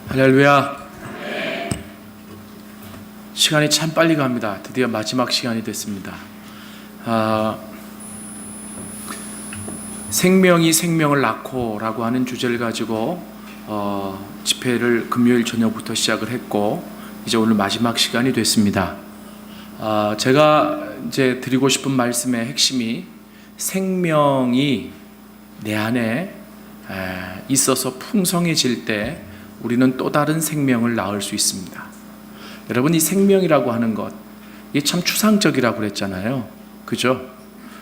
할렐루야. 시간이 참 빨리 갑니다. 드디어 마지막 시간이 됐습니다. 생명이 생명을 낳고 라고 하는 주제를 가지고 집회를 금요일 저녁부터 시작을 했고, 이제 오늘 마지막 시간이 됐습니다. 제가 이제 드리고 싶은 말씀의 핵심이, 생명이 내 안에 있어서 풍성해질 때 우리는 또 다른 생명을 낳을 수 있습니다. 여러분, 이 생명이라고 하는 것, 이게 참 추상적이라고 그랬잖아요. 그죠?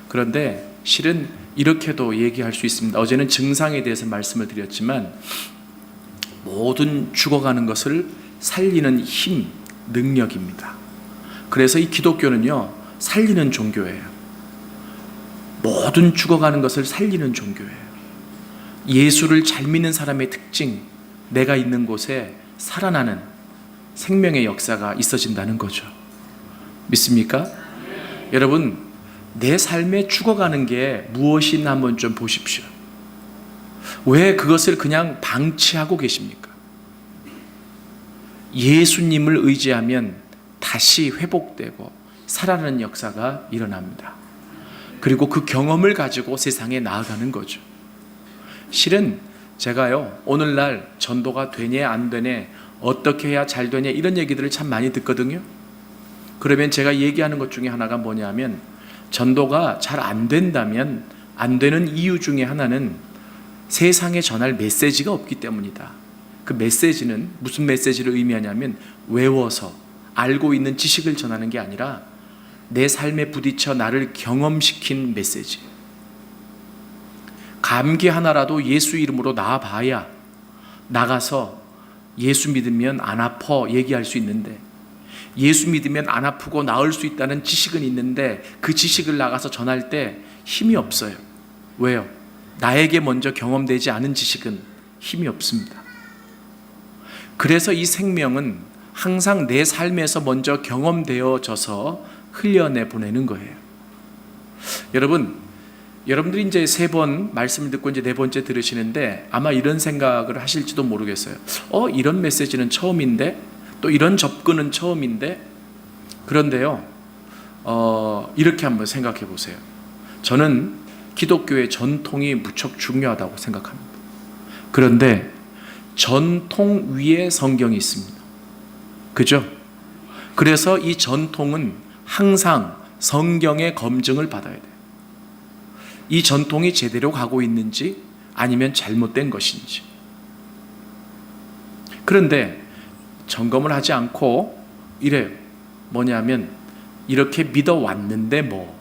그런데 실은 이렇게도 얘기할 수 있습니다. 어제는 증상에 대해서 말씀을 드렸지만, 모든 죽어가는 것을 살리는 힘, 능력입니다. 그래서 이 기독교는요, 살리는 종교예요. 모든 죽어가는 것을 살리는 종교예요. 예수를 잘 믿는 사람의 특징, 내가 있는 곳에 살아나는 생명의 역사가 있어진다는 거죠. 믿습니까? 여러분, 내 삶에 죽어가는 게 무엇이나 한번 좀 보십시오. 왜 그것을 그냥 방치하고 계십니까? 예수님을 의지하면 다시 회복되고 살아나는 역사가 일어납니다. 그리고 그 경험을 가지고 세상에 나아가는 거죠. 실은 제가요, 오늘날 전도가 되냐 안 되냐, 어떻게 해야 잘 되냐, 이런 얘기들을 참 많이 듣거든요. 그러면 제가 얘기하는 것 중에 하나가 뭐냐면, 전도가 잘 안 된다면 안 되는 이유 중에 하나는 세상에 전할 메시지가 없기 때문이다. 그 메시지는 무슨 메시지를 의미하냐면, 외워서 알고 있는 지식을 전하는 게 아니라 내 삶에 부딪혀 나를 경험시킨 메시지. 감기 하나라도 예수 이름으로 나아봐야 나가서 예수 믿으면 안 아파 얘기할 수 있는데, 예수 믿으면 안 아프고 나을 수 있다는 지식은 있는데, 그 지식을 나가서 전할 때 힘이 없어요. 왜요? 나에게 먼저 경험되지 않은 지식은 힘이 없습니다. 그래서 이 생명은 항상 내 삶에서 먼저 경험되어져서 흘려내 보내는 거예요. 여러분들이 이제 3번 말씀을 듣고 이제 4번째 들으시는데, 아마 이런 생각을 하실지도 모르겠어요. 이런 메시지는 처음인데, 또 이런 접근은 처음인데. 그런데요, 이렇게 한번 생각해 보세요. 저는 기독교의 전통이 무척 중요하다고 생각합니다. 그런데 전통 위에 성경이 있습니다. 그죠? 그래서 이 전통은 항상 성경의 검증을 받아야 돼요. 이 전통이 제대로 가고 있는지 아니면 잘못된 것인지. 그런데 점검을 하지 않고 이래요. 뭐냐면, 이렇게 믿어왔는데 뭐.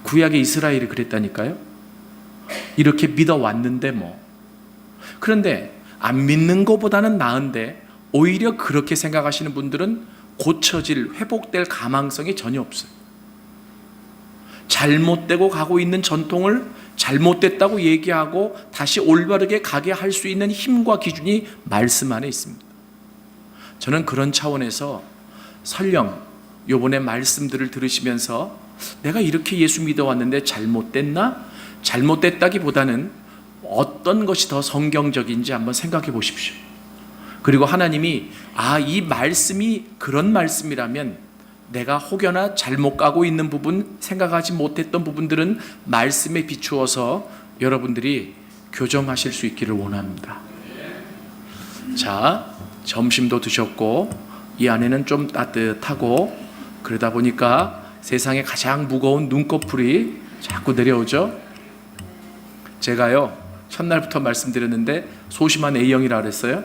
구약의 이스라엘이 그랬다니까요. 이렇게 믿어왔는데 뭐. 그런데 안 믿는 것보다는 나은데, 오히려 그렇게 생각하시는 분들은 고쳐질, 회복될 가망성이 전혀 없어요. 잘못되고 가고 있는 전통을 잘못됐다고 얘기하고 다시 올바르게 가게 할 수 있는 힘과 기준이 말씀 안에 있습니다. 저는 그런 차원에서 설령 요번에 말씀들을 들으시면서, 내가 이렇게 예수 믿어왔는데 잘못됐나? 잘못됐다기보다는 어떤 것이 더 성경적인지 한번 생각해 보십시오. 그리고 하나님이 이 말씀이 그런 말씀이라면, 내가 혹여나 잘못 가고 있는 부분, 생각하지 못했던 부분들은 말씀에 비추어서 여러분들이 교정하실 수 있기를 원합니다. 자, 점심도 드셨고 이 안에는 좀 따뜻하고, 그러다 보니까 세상에 가장 무거운 눈꺼풀이 자꾸 내려오죠. 제가요, 첫날부터 말씀드렸는데 소심한 A형이라 그랬어요.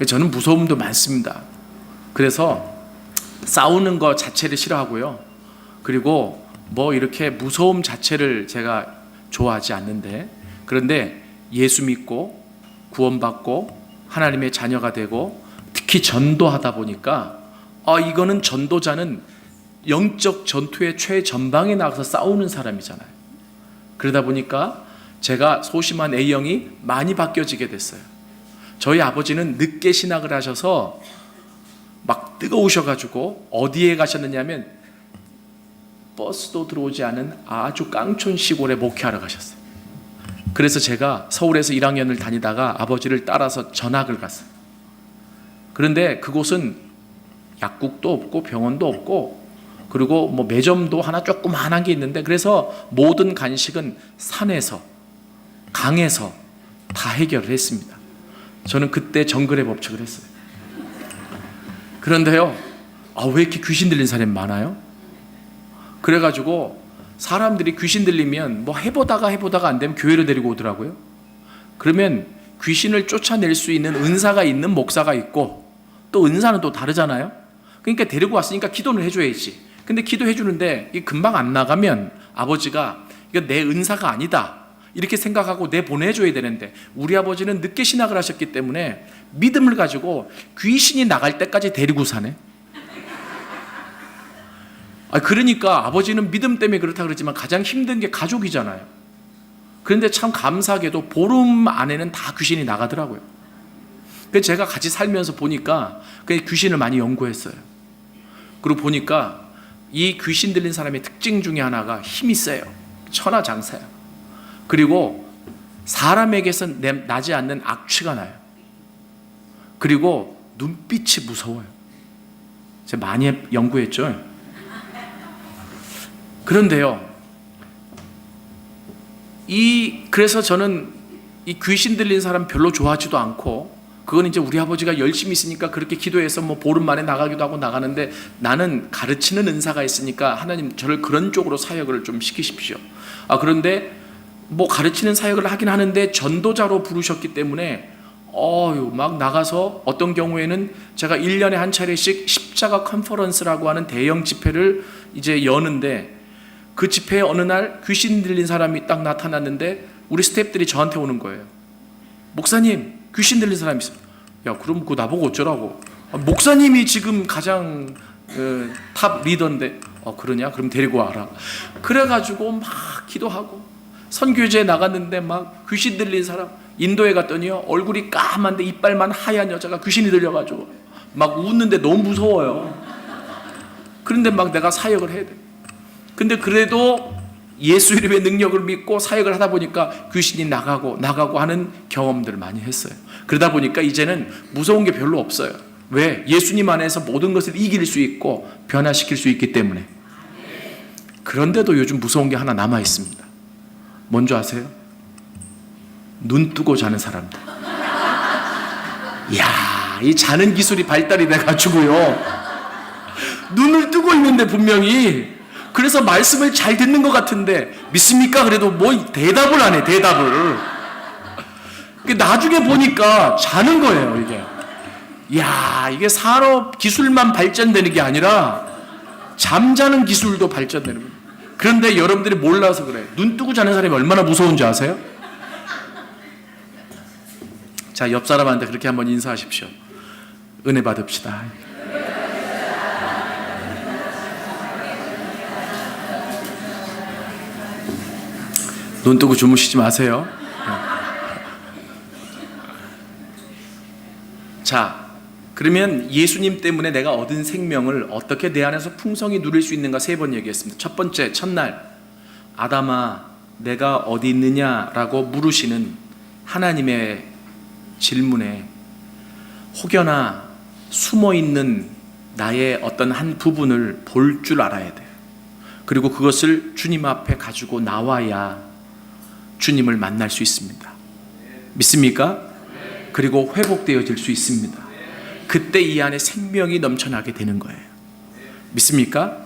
저는 무서움도 많습니다. 그래서 싸우는 것 자체를 싫어하고요. 그리고 뭐 이렇게 무서움 자체를 제가 좋아하지 않는데, 그런데 예수 믿고 구원받고 하나님의 자녀가 되고 특히 전도하다 보니까, 이거는 전도자는 영적 전투의 최전방에 나가서 싸우는 사람이잖아요. 그러다 보니까 제가 소심한 A형이 많이 바뀌어지게 됐어요. 저희 아버지는 늦게 신학을 하셔서 막 뜨거우셔가지고 어디에 가셨느냐면, 버스도 들어오지 않은 아주 깡촌 시골에 목회하러 가셨어요. 그래서 제가 서울에서 1학년을 다니다가 아버지를 따라서 전학을 갔어요. 그런데 그곳은 약국도 없고 병원도 없고 그리고 뭐 매점도 하나 조그만한 게 있는데, 그래서 모든 간식은 산에서 강에서 다 해결을 했습니다. 저는 그때 정글의 법칙을 했어요. 그런데요, 왜 이렇게 귀신 들린 사람이 많아요? 그래가지고 사람들이 귀신 들리면 뭐 해보다가 안 되면 교회로 데리고 오더라고요. 그러면 귀신을 쫓아낼 수 있는 은사가 있는 목사가 있고, 또 은사는 또 다르잖아요. 그러니까 데리고 왔으니까 기도는 해줘야지. 근데 기도해 주는데 이 금방 안 나가면 아버지가 이거 내 은사가 아니다 이렇게 생각하고 내보내줘야 되는데, 우리 아버지는 늦게 신학을 하셨기 때문에 믿음을 가지고 귀신이 나갈 때까지 데리고 사네. 그러니까 아버지는 믿음 때문에 그렇다 그러지만 가장 힘든 게 가족이잖아요. 그런데 참 감사하게도 보름 안에는 다 귀신이 나가더라고요. 그래서 제가 같이 살면서 보니까 귀신을 많이 연구했어요. 그리고 보니까 이 귀신 들린 사람의 특징 중에 하나가 힘이 세요. 천하장사야. 그리고 사람에게서 나지 않는 악취가 나요. 그리고 눈빛이 무서워요. 제가 많이 연구했죠. 그런데요, 그래서 저는 이 귀신 들린 사람 별로 좋아하지도 않고, 그건 이제 우리 아버지가 열심히 있으니까 그렇게 기도해서 뭐 보름 만에 나가기도 하고 나가는데, 나는 가르치는 은사가 있으니까 하나님 저를 그런 쪽으로 사역을 좀 시키십시오. 그런데 뭐 가르치는 사역을 하긴 하는데 전도자로 부르셨기 때문에 막 나가서 어떤 경우에는 제가 1년에 한 차례씩 십자가 컨퍼런스라고 하는 대형 집회를 이제 여는데, 그 집회에 어느 날 귀신 들린 사람이 딱 나타났는데 우리 스태프들이 저한테 오는 거예요. 목사님, 귀신 들린 사람이 있어요. 야, 그럼 그거 나보고 어쩌라고. 목사님이 지금 가장 탑 리더인데. 그러냐? 그럼 데리고 와라. 그래가지고 막 기도하고 선교제에 나갔는데 막 귀신 들린 사람, 인도에 갔더니요, 얼굴이 까만데 이빨만 하얀 여자가 귀신이 들려가지고 막 웃는데 너무 무서워요. 그런데 막 내가 사역을 해야 돼. 근데 그래도 예수 이름의 능력을 믿고 사역을 하다 보니까 귀신이 나가고 하는 경험들을 많이 했어요. 그러다 보니까 이제는 무서운 게 별로 없어요. 왜? 예수님 안에서 모든 것을 이길 수 있고 변화시킬 수 있기 때문에. 그런데도 요즘 무서운 게 하나 남아 있습니다. 뭔지 아세요? 눈 뜨고 자는 사람들. 이야, 이 자는 기술이 발달이 돼가지고요, 눈을 뜨고 있는데 분명히, 그래서 말씀을 잘 듣는 것 같은데 믿습니까? 그래도 뭐 대답을 안 해. 대답을. 나중에 보니까 자는 거예요. 이게. 이야, 이게 산업 기술만 발전되는 게 아니라 잠자는 기술도 발전되는 거예요. 그런데 여러분들이 몰라서 그래. 눈 뜨고 자는 사람이 얼마나 무서운지 아세요? 자, 옆 사람한테 그렇게 한번 인사하십시오. 은혜 받읍시다. 눈 뜨고 주무시지 마세요. 자, 그러면 예수님 때문에 내가 얻은 생명을 어떻게 내 안에서 풍성히 누릴 수 있는가 3번 얘기했습니다. 첫 번째, 첫날 아담아 내가 어디 있느냐라고 물으시는 하나님의 질문에 혹여나 숨어있는 나의 어떤 한 부분을 볼 줄 알아야 돼요. 그리고 그것을 주님 앞에 가지고 나와야 주님을 만날 수 있습니다. 믿습니까? 그리고 회복되어질 수 있습니다. 그때 이 안에 생명이 넘쳐나게 되는 거예요. 믿습니까?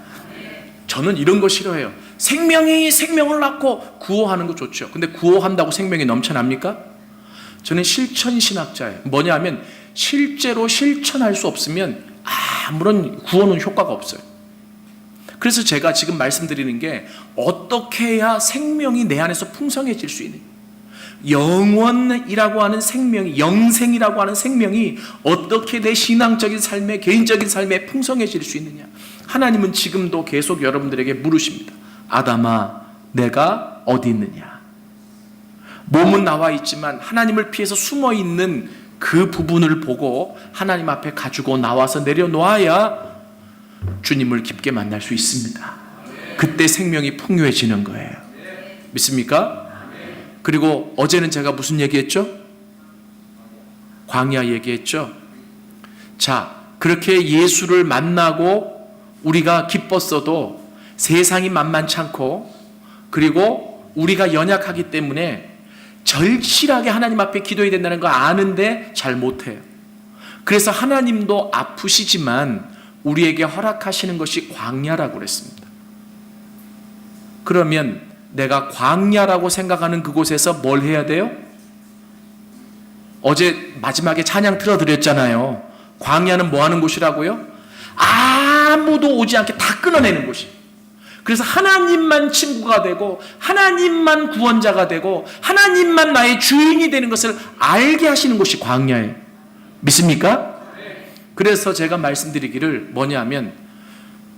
저는 이런 거 싫어해요. 생명이 생명을 낳고 구호하는 거 좋죠. 근데 구호한다고 생명이 넘쳐납니까? 저는 실천신학자예요. 뭐냐면 실제로 실천할 수 없으면 아무런 구호는 효과가 없어요. 그래서 제가 지금 말씀드리는 게 어떻게 해야 생명이 내 안에서 풍성해질 수 있는, 영원이라고 하는 생명이, 영생이라고 하는 생명이 어떻게 내 신앙적인 삶에, 개인적인 삶에 풍성해질 수 있느냐. 하나님은 지금도 계속 여러분들에게 물으십니다. 아담아 내가 어디 있느냐. 몸은 나와 있지만 하나님을 피해서 숨어있는 그 부분을 보고 하나님 앞에 가지고 나와서 내려놓아야 주님을 깊게 만날 수 있습니다. 그때 생명이 풍요해지는 거예요. 믿습니까? 그리고 어제는 제가 무슨 얘기했죠? 광야 얘기했죠. 자, 그렇게 예수를 만나고 우리가 기뻤어도 세상이 만만치 않고, 그리고 우리가 연약하기 때문에 절실하게 하나님 앞에 기도해야 된다는 거 아는데 잘 못해요. 그래서 하나님도 아프시지만 우리에게 허락하시는 것이 광야라고 그랬습니다. 그러면 내가 광야라고 생각하는 그곳에서 뭘 해야 돼요? 어제 마지막에 찬양 틀어드렸잖아요. 광야는 뭐 하는 곳이라고요? 아무도 오지 않게 다 끊어내는 곳이에요. 그래서 하나님만 친구가 되고 하나님만 구원자가 되고 하나님만 나의 주인이 되는 것을 알게 하시는 곳이 광야예요. 믿습니까? 그래서 제가 말씀드리기를 뭐냐면,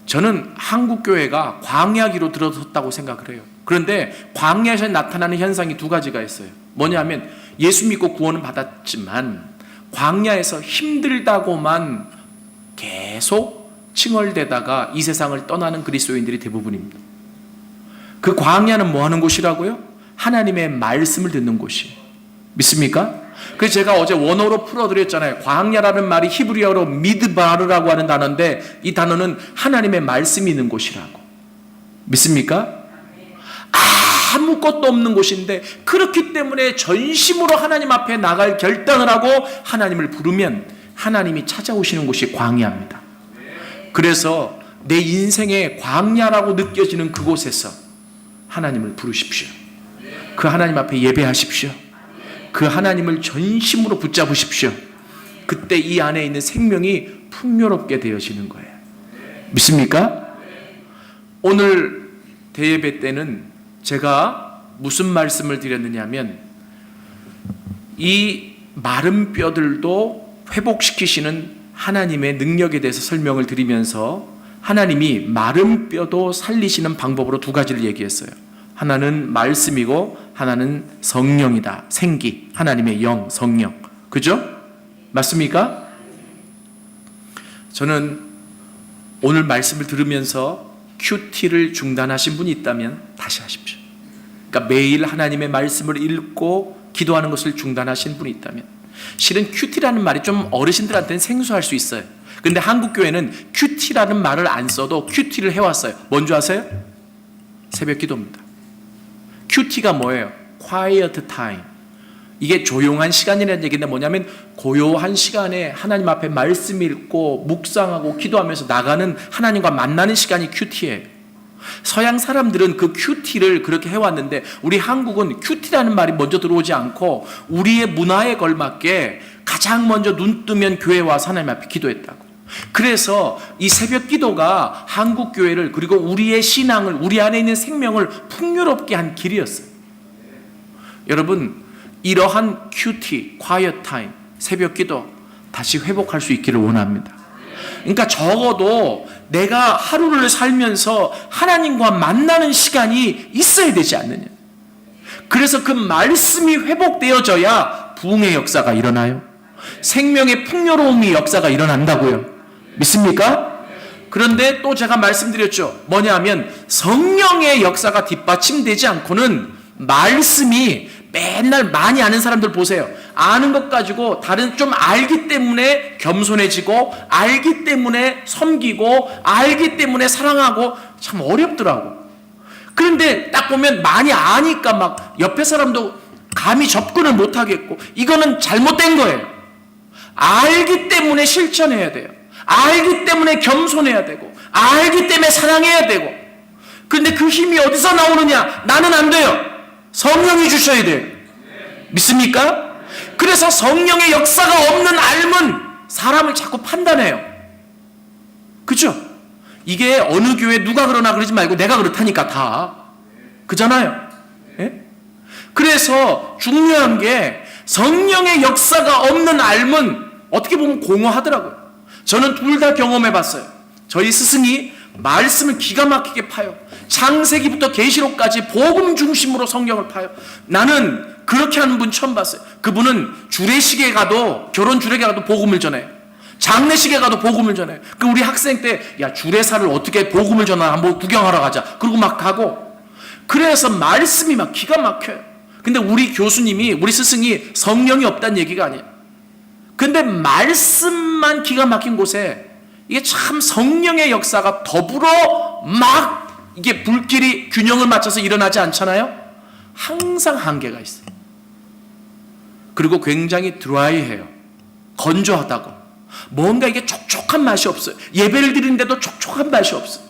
저는 한국교회가 광야기로 들어섰다고 생각을 해요. 그런데 광야에서 나타나는 현상이 두 가지가 있어요. 뭐냐면 예수 믿고 구원은 받았지만 광야에서 힘들다고만 계속 칭얼대다가 이 세상을 떠나는 그리스도인들이 대부분입니다. 그 광야는 뭐 하는 곳이라고요? 하나님의 말씀을 듣는 곳이에요. 믿습니까? 그래서 제가 어제 원어로 풀어드렸잖아요. 광야라는 말이 히브리어로 미드바르라고 하는 단어인데 이 단어는 하나님의 말씀이 있는 곳이라고. 믿습니까? 아무것도 없는 곳인데, 그렇기 때문에 전심으로 하나님 앞에 나갈 결단을 하고 하나님을 부르면 하나님이 찾아오시는 곳이 광야입니다. 그래서 내 인생의 광야라고 느껴지는 그곳에서 하나님을 부르십시오. 그 하나님 앞에 예배하십시오. 그 하나님을 전심으로 붙잡으십시오. 그때 이 안에 있는 생명이 풍요롭게 되어지는 거예요. 믿습니까? 오늘 대예배 때는 제가 무슨 말씀을 드렸느냐면, 이 마른 뼈들도 회복시키시는 하나님의 능력에 대해서 설명을 드리면서 하나님이 마른 뼈도 살리시는 방법으로 두 가지를 얘기했어요. 하나는 말씀이고 하나는 성령이다. 생기, 하나님의 영, 성령. 그죠? 맞습니까? 저는 오늘 말씀을 들으면서 큐티를 중단하신 분이 있다면 다시 하십시오. 그러니까 매일 하나님의 말씀을 읽고 기도하는 것을 중단하신 분이 있다면, 실은 큐티라는 말이 좀 어르신들한테는 생소할 수 있어요. 그런데 한국교회는 큐티라는 말을 안 써도 큐티를 해왔어요. 뭔지 아세요? 새벽 기도입니다. 큐티가 뭐예요? Quiet time. 이게 조용한 시간이라는 얘기인데 뭐냐면 고요한 시간에 하나님 앞에 말씀 읽고 묵상하고 기도하면서 나가는, 하나님과 만나는 시간이 큐티예요. 서양 사람들은 그 큐티를 그렇게 해왔는데 우리 한국은 큐티라는 말이 먼저 들어오지 않고 우리의 문화에 걸맞게 가장 먼저 눈 뜨면 교회 와서 하나님 앞에 기도했다고. 그래서 이 새벽 기도가 한국 교회를, 그리고 우리의 신앙을, 우리 안에 있는 생명을 풍요롭게 한 길이었어요. 여러분, 이러한 큐티, quiet time, 새벽 기도 다시 회복할 수 있기를 원합니다. 그러니까 적어도 내가 하루를 살면서 하나님과 만나는 시간이 있어야 되지 않느냐. 그래서 그 말씀이 회복되어져야 부흥의 역사가 일어나요. 생명의 풍요로움의 역사가 일어난다고요. 믿습니까? 그런데 또 제가 말씀드렸죠. 뭐냐 하면 성령의 역사가 뒷받침되지 않고는 말씀이, 맨날 많이 아는 사람들 보세요. 아는 것 가지고 다른 좀 알기 때문에 겸손해지고, 알기 때문에 섬기고, 알기 때문에 사랑하고, 참 어렵더라고. 그런데 딱 보면 많이 아니까 막 옆에 사람도 감히 접근을 못하겠고, 이거는 잘못된 거예요. 알기 때문에 실천해야 돼요. 알기 때문에 겸손해야 되고, 알기 때문에 사랑해야 되고. 그런데 그 힘이 어디서 나오느냐? 나는 안 돼요. 성령이 주셔야 돼요. 믿습니까? 그래서 성령의 역사가 없는 알면 사람을 자꾸 판단해요. 그죠? 이게 어느 교회 누가 그러나 그러지 말고 내가 그렇다니까 다. 그잖아요. 예? 그래서 중요한 게 성령의 역사가 없는 알면 어떻게 보면 공허하더라고요. 저는 둘 다 경험해 봤어요. 저희 스승이 말씀을 기가 막히게 파요. 창세기부터 계시록까지 복음 중심으로 성경을 파요. 나는 그렇게 하는 분 처음 봤어요. 그분은 주례식에 가도, 결혼 주례에 가도 복음을 전해요. 장례식에 가도 복음을 전해요. 그 우리 학생 때, 야, 주례사를 어떻게 복음을 전하나 한번 구경하러 가자. 그러고 막 가고. 그래서 말씀이 막 기가 막혀요. 근데 우리 교수님이, 우리 스승이 성령이 없다는 얘기가 아니에요. 근데 말씀만 기가 막힌 곳에 이게 참 성령의 역사가 더불어 막 이게 불길이 균형을 맞춰서 일어나지 않잖아요. 항상 한계가 있어요. 그리고 굉장히 드라이해요. 건조하다고. 뭔가 이게 촉촉한 맛이 없어요. 예배를 드리는데도 촉촉한 맛이 없어요.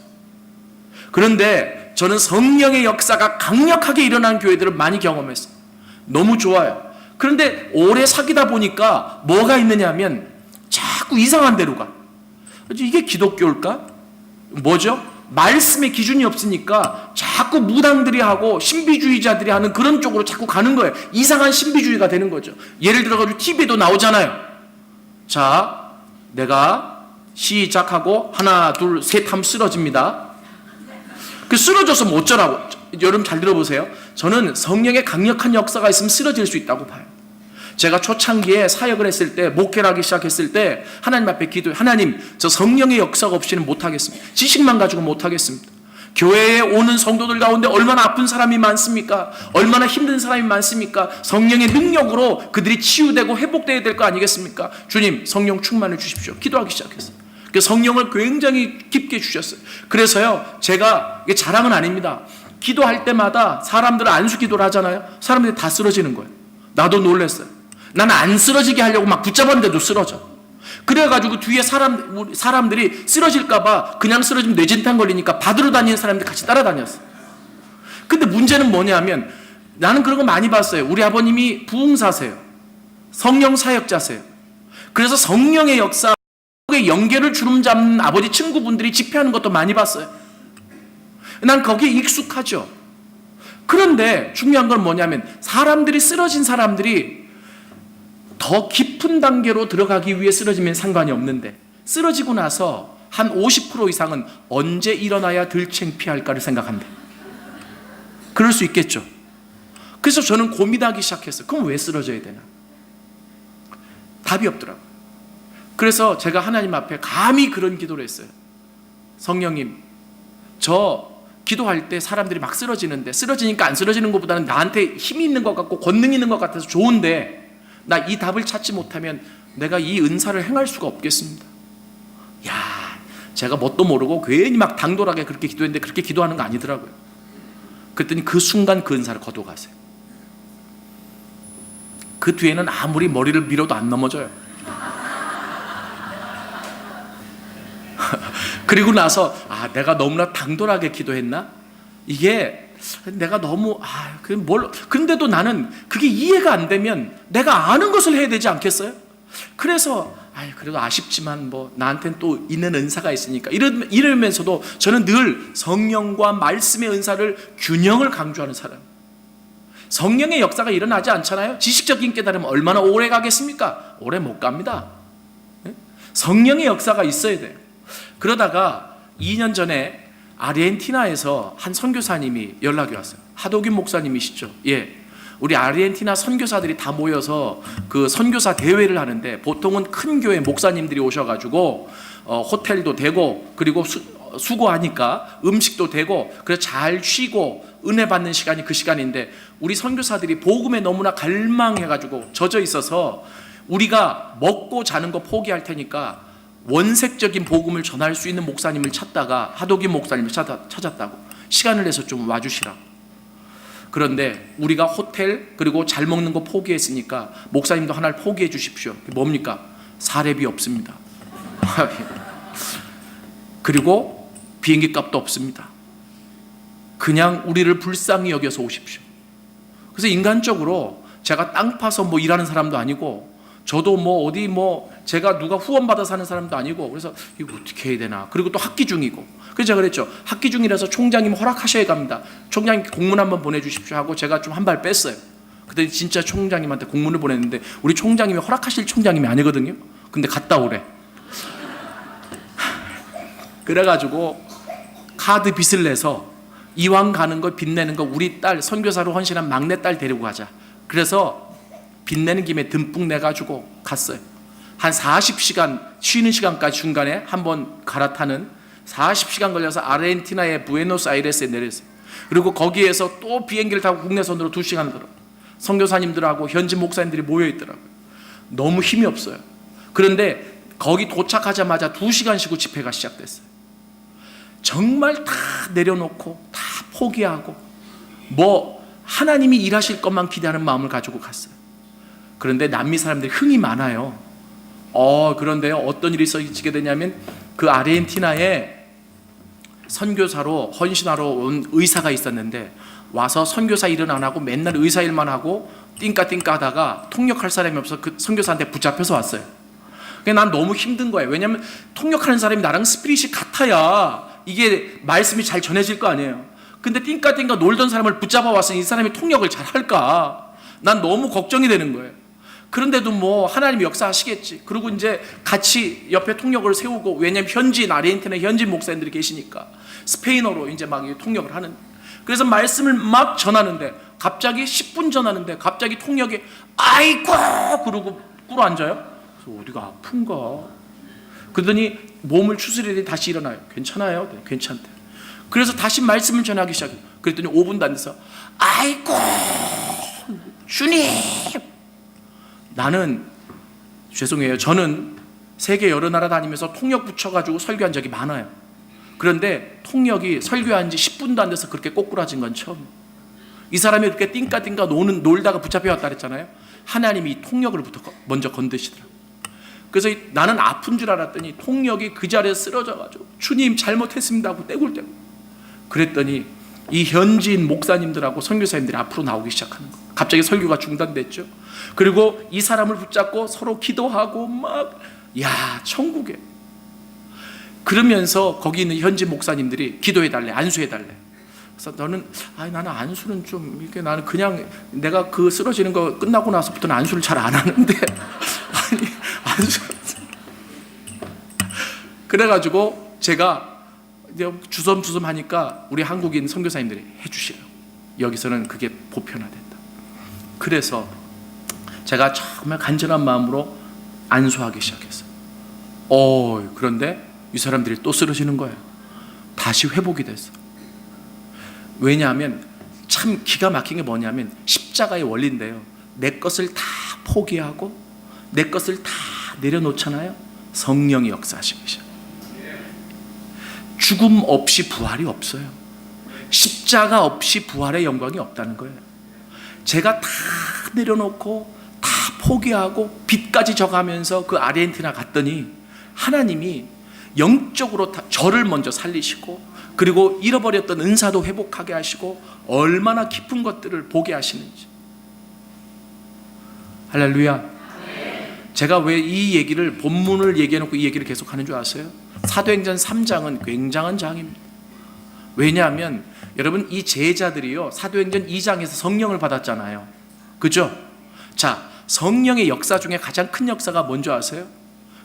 그런데 저는 성령의 역사가 강력하게 일어나는 교회들을 많이 경험했어요. 너무 좋아요. 그런데 오래 사귀다 보니까 뭐가 있느냐 하면 자꾸 이상한 데로 가. 이게 기독교일까? 뭐죠? 말씀의 기준이 없으니까 자꾸 무당들이 하고 신비주의자들이 하는 그런 쪽으로 자꾸 가는 거예요. 이상한 신비주의가 되는 거죠. 예를 들어가지고 TV에도 나오잖아요. 자, 내가 시작하고 하나 둘 셋 하면 쓰러집니다. 그 쓰러져서 뭐 어쩌라고. 여러분 잘 들어보세요. 저는 성령의 강력한 역사가 있으면 쓰러질 수 있다고 봐요. 제가 초창기에 사역을 했을 때, 목회를 하기 시작했을 때 하나님 앞에 기도해. 하나님, 저 성령의 역사가 없이는 못하겠습니다. 지식만 가지고 못하겠습니다. 교회에 오는 성도들 가운데 얼마나 아픈 사람이 많습니까? 얼마나 힘든 사람이 많습니까? 성령의 능력으로 그들이 치유되고 회복되어야 될 거 아니겠습니까? 주님, 성령 충만을 주십시오. 기도하기 시작했어요. 성령을 굉장히 깊게 주셨어요. 그래서요, 제가, 이게 자랑은 아닙니다. 기도할 때마다 사람들은 안수 기도를 하잖아요. 사람들이 다 쓰러지는 거예요. 나도 놀랐어요. 나는 안 쓰러지게 하려고 막 붙잡았는데도 쓰러져. 그래가지고 뒤에 사람들이 쓰러질까봐 그냥 쓰러지면 뇌진탕 걸리니까 받으러 다니는 사람들 같이 따라다녔어. 근데 문제는 뭐냐면 나는 그런 거 많이 봤어요. 우리 아버님이 부흥사세요. 성령 사역자세요. 그래서 성령의 역사, 연계를 주름 잡는 아버지 친구분들이 집회하는 것도 많이 봤어요. 난 거기에 익숙하죠. 그런데 중요한 건 뭐냐면 사람들이 쓰러진 사람들이 더 깊은 단계로 들어가기 위해 쓰러지면 상관이 없는데 쓰러지고 나서 한 50% 이상은 언제 일어나야 덜 창피할까를 생각한대. 그럴 수 있겠죠. 그래서 저는 고민하기 시작했어요. 그럼 왜 쓰러져야 되나? 답이 없더라고요. 그래서 제가 하나님 앞에 감히 그런 기도를 했어요. 성령님, 저 기도할 때 사람들이 막 쓰러지는데 쓰러지니까 안 쓰러지는 것보다는 나한테 힘이 있는 것 같고 권능이 있는 것 같아서 좋은데 나 이 답을 찾지 못하면 내가 이 은사를 행할 수가 없겠습니다. 야, 제가 뭣도 모르고 괜히 막 당돌하게 그렇게 기도했는데 그렇게 기도하는 거 아니더라고요. 그랬더니 그 순간 그 은사를 거둬가세요. 그 뒤에는 아무리 머리를 밀어도 안 넘어져요. 그리고 나서 내가 너무나 당돌하게 기도했나? 이게 내가 너무 근데도 나는 그게 이해가 안 되면 내가 아는 것을 해야 되지 않겠어요? 그래서 그래도 아쉽지만 뭐 나한테는 또 있는 은사가 있으니까 이러면서도 저는 늘 성령과 말씀의 은사를 균형을 강조하는 사람. 성령의 역사가 일어나지 않잖아요. 지식적인 깨달으면 얼마나 오래 가겠습니까? 오래 못 갑니다. 성령의 역사가 있어야 돼요. 그러다가 2년 전에 아르헨티나에서 한 선교사님이 연락이 왔어요. 하도균 목사님이시죠? 예. 우리 아르헨티나 선교사들이 다 모여서 그 선교사 대회를 하는데 보통은 큰 교회 목사님들이 오셔가지고 호텔도 되고 그리고 수고하니까 음식도 되고 그래서 잘 쉬고 은혜 받는 시간이 그 시간인데 우리 선교사들이 복음에 너무나 갈망해가지고 젖어 있어서 우리가 먹고 자는 거 포기할 테니까 원색적인 복음을 전할 수 있는 목사님을 찾다가 하도균 목사님을 찾았다고 시간을 내서 좀 와주시라고. 그런데 우리가 호텔 그리고 잘 먹는 거 포기했으니까 목사님도 하나를 포기해 주십시오. 뭡니까? 사례비 없습니다. 그리고 비행기 값도 없습니다. 그냥 우리를 불쌍히 여겨서 오십시오. 그래서 인간적으로 제가 땅 파서 뭐 일하는 사람도 아니고 저도 뭐 어디 뭐 제가 누가 후원받아 사는 사람도 아니고 그래서 이거 어떻게 해야 되나. 그리고 또 학기 중이고 그래서 제가 그랬죠. 학기 중이라서 총장님 허락하셔야 갑니다. 총장님 공문 한번 보내주십시오 하고 제가 좀 한 발 뺐어요. 그때 진짜 총장님한테 공문을 보냈는데 우리 총장님이 허락하실 총장님이 아니거든요. 근데 갔다 오래. 그래가지고 카드 빚을 내서 이왕 가는 거 빚내는 거 우리 딸 선교사로 헌신한 막내 딸 데리고 가자. 그래서 빚내는 김에 듬뿍 내가지고 갔어요. 한 40시간 쉬는 시간까지 중간에 한번 갈아타는 40시간 걸려서 아르헨티나의 부에노스아이레스에 내렸어요. 그리고 거기에서 또 비행기를 타고 국내선으로 2시간 걸어. 선교사님들하고 현지 목사님들이 모여 있더라고요. 너무 힘이 없어요. 그런데 거기 도착하자마자 2시간 쉬고 집회가 시작됐어요. 정말 다 내려놓고 다 포기하고 하나님이 일하실 것만 기대하는 마음을 가지고 갔어요. 그런데 남미 사람들이 흥이 많아요. 그런데요, 어떤 일이 있어지게 되냐면 그 아르헨티나에 선교사로 헌신하러 온 의사가 있었는데 와서 선교사 일은 안 하고 맨날 의사 일만 하고 띵까띵까 하다가 통역할 사람이 없어서 그 선교사한테 붙잡혀서 왔어요. 난 너무 힘든 거예요. 왜냐하면 통역하는 사람이 나랑 스피릿이 같아야 이게 말씀이 잘 전해질 거 아니에요. 근데 띵까띵까 놀던 사람을 붙잡아 왔으니 이 사람이 통역을 잘 할까? 난 너무 걱정이 되는 거예요. 그런데도 하나님이 역사하시겠지. 그리고 이제 같이 옆에 통역을 세우고, 왜냐면 현지인, 아르헨티나 현지인 목사님들이 계시니까 스페인어로 이제 막 통역을 하는. 그래서 말씀을 막 전하는데 갑자기 10분 전하는데 갑자기 통역이 아이고 그러고 꿇어 앉아요. 그래서 어디가 아픈가? 그러더니 몸을 추스리더니 다시 일어나요. 괜찮아요? 네, 괜찮대. 그래서 다시 말씀을 전하기 시작해요. 그랬더니 5분도 안 돼서 아이고 주님, 나는 죄송해요. 저는 세계 여러 나라 다니면서 통역 붙여가지고 설교한 적이 많아요. 그런데 통역이 설교한 지 10분도 안 돼서 그렇게 꼬꾸라진 건 처음이에요. 이 사람이 그렇게 띵까띵까 놀다가 붙잡혀왔다 그랬잖아요. 하나님이 통역을 먼저 건드시더라고요. 그래서 나는 아픈 줄 알았더니 통역이 그 자리에 쓰러져가지고 주님 잘못했습니다 하고 떼굴떼굴. 그랬더니 이 현지인 목사님들하고 선교사님들이 앞으로 나오기 시작하는 거예요. 갑자기 설교가 중단됐죠. 그리고 이 사람을 붙잡고 서로 기도하고 천국에. 그러면서 거기 있는 현지 목사님들이 기도해달래, 안수해달래. 그래서 나는 안수는 좀 이게 나는 그냥 내가 그 쓰러지는 거 끝나고 나서부터는 안수를 잘 안 하는데 안수. 그래가지고 제가 이제 주섬주섬 하니까 우리 한국인 선교사님들이 해주시라고. 여기서는 그게 보편화된다. 그래서 제가 정말 간절한 마음으로 안수하기 시작했어요. 그런데 이 사람들이 또 쓰러지는 거예요. 다시 회복이 됐어. 왜냐하면 참 기가 막힌 게 뭐냐면 십자가의 원리인데요. 내 것을 다 포기하고 내 것을 다 내려놓잖아요. 성령이 역사하시기 시작. 죽음 없이 부활이 없어요. 십자가 없이 부활의 영광이 없다는 거예요. 제가 다 내려놓고 다 포기하고 빚까지 져가면서 그 아르헨티나 갔더니 하나님이 영적으로 저를 먼저 살리시고, 그리고 잃어버렸던 은사도 회복하게 하시고 얼마나 깊은 것들을 보게 하시는지. 할렐루야. 제가 왜 이 얘기를 본문을 얘기해놓고 이 얘기를 계속 하는 줄 아세요? 사도행전 3장은 굉장한 장입니다. 왜냐하면 여러분 이 제자들이요 사도행전 2장에서 성령을 받았잖아요. 그죠? 자, 성령의 역사 중에 가장 큰 역사가 뭔지 아세요?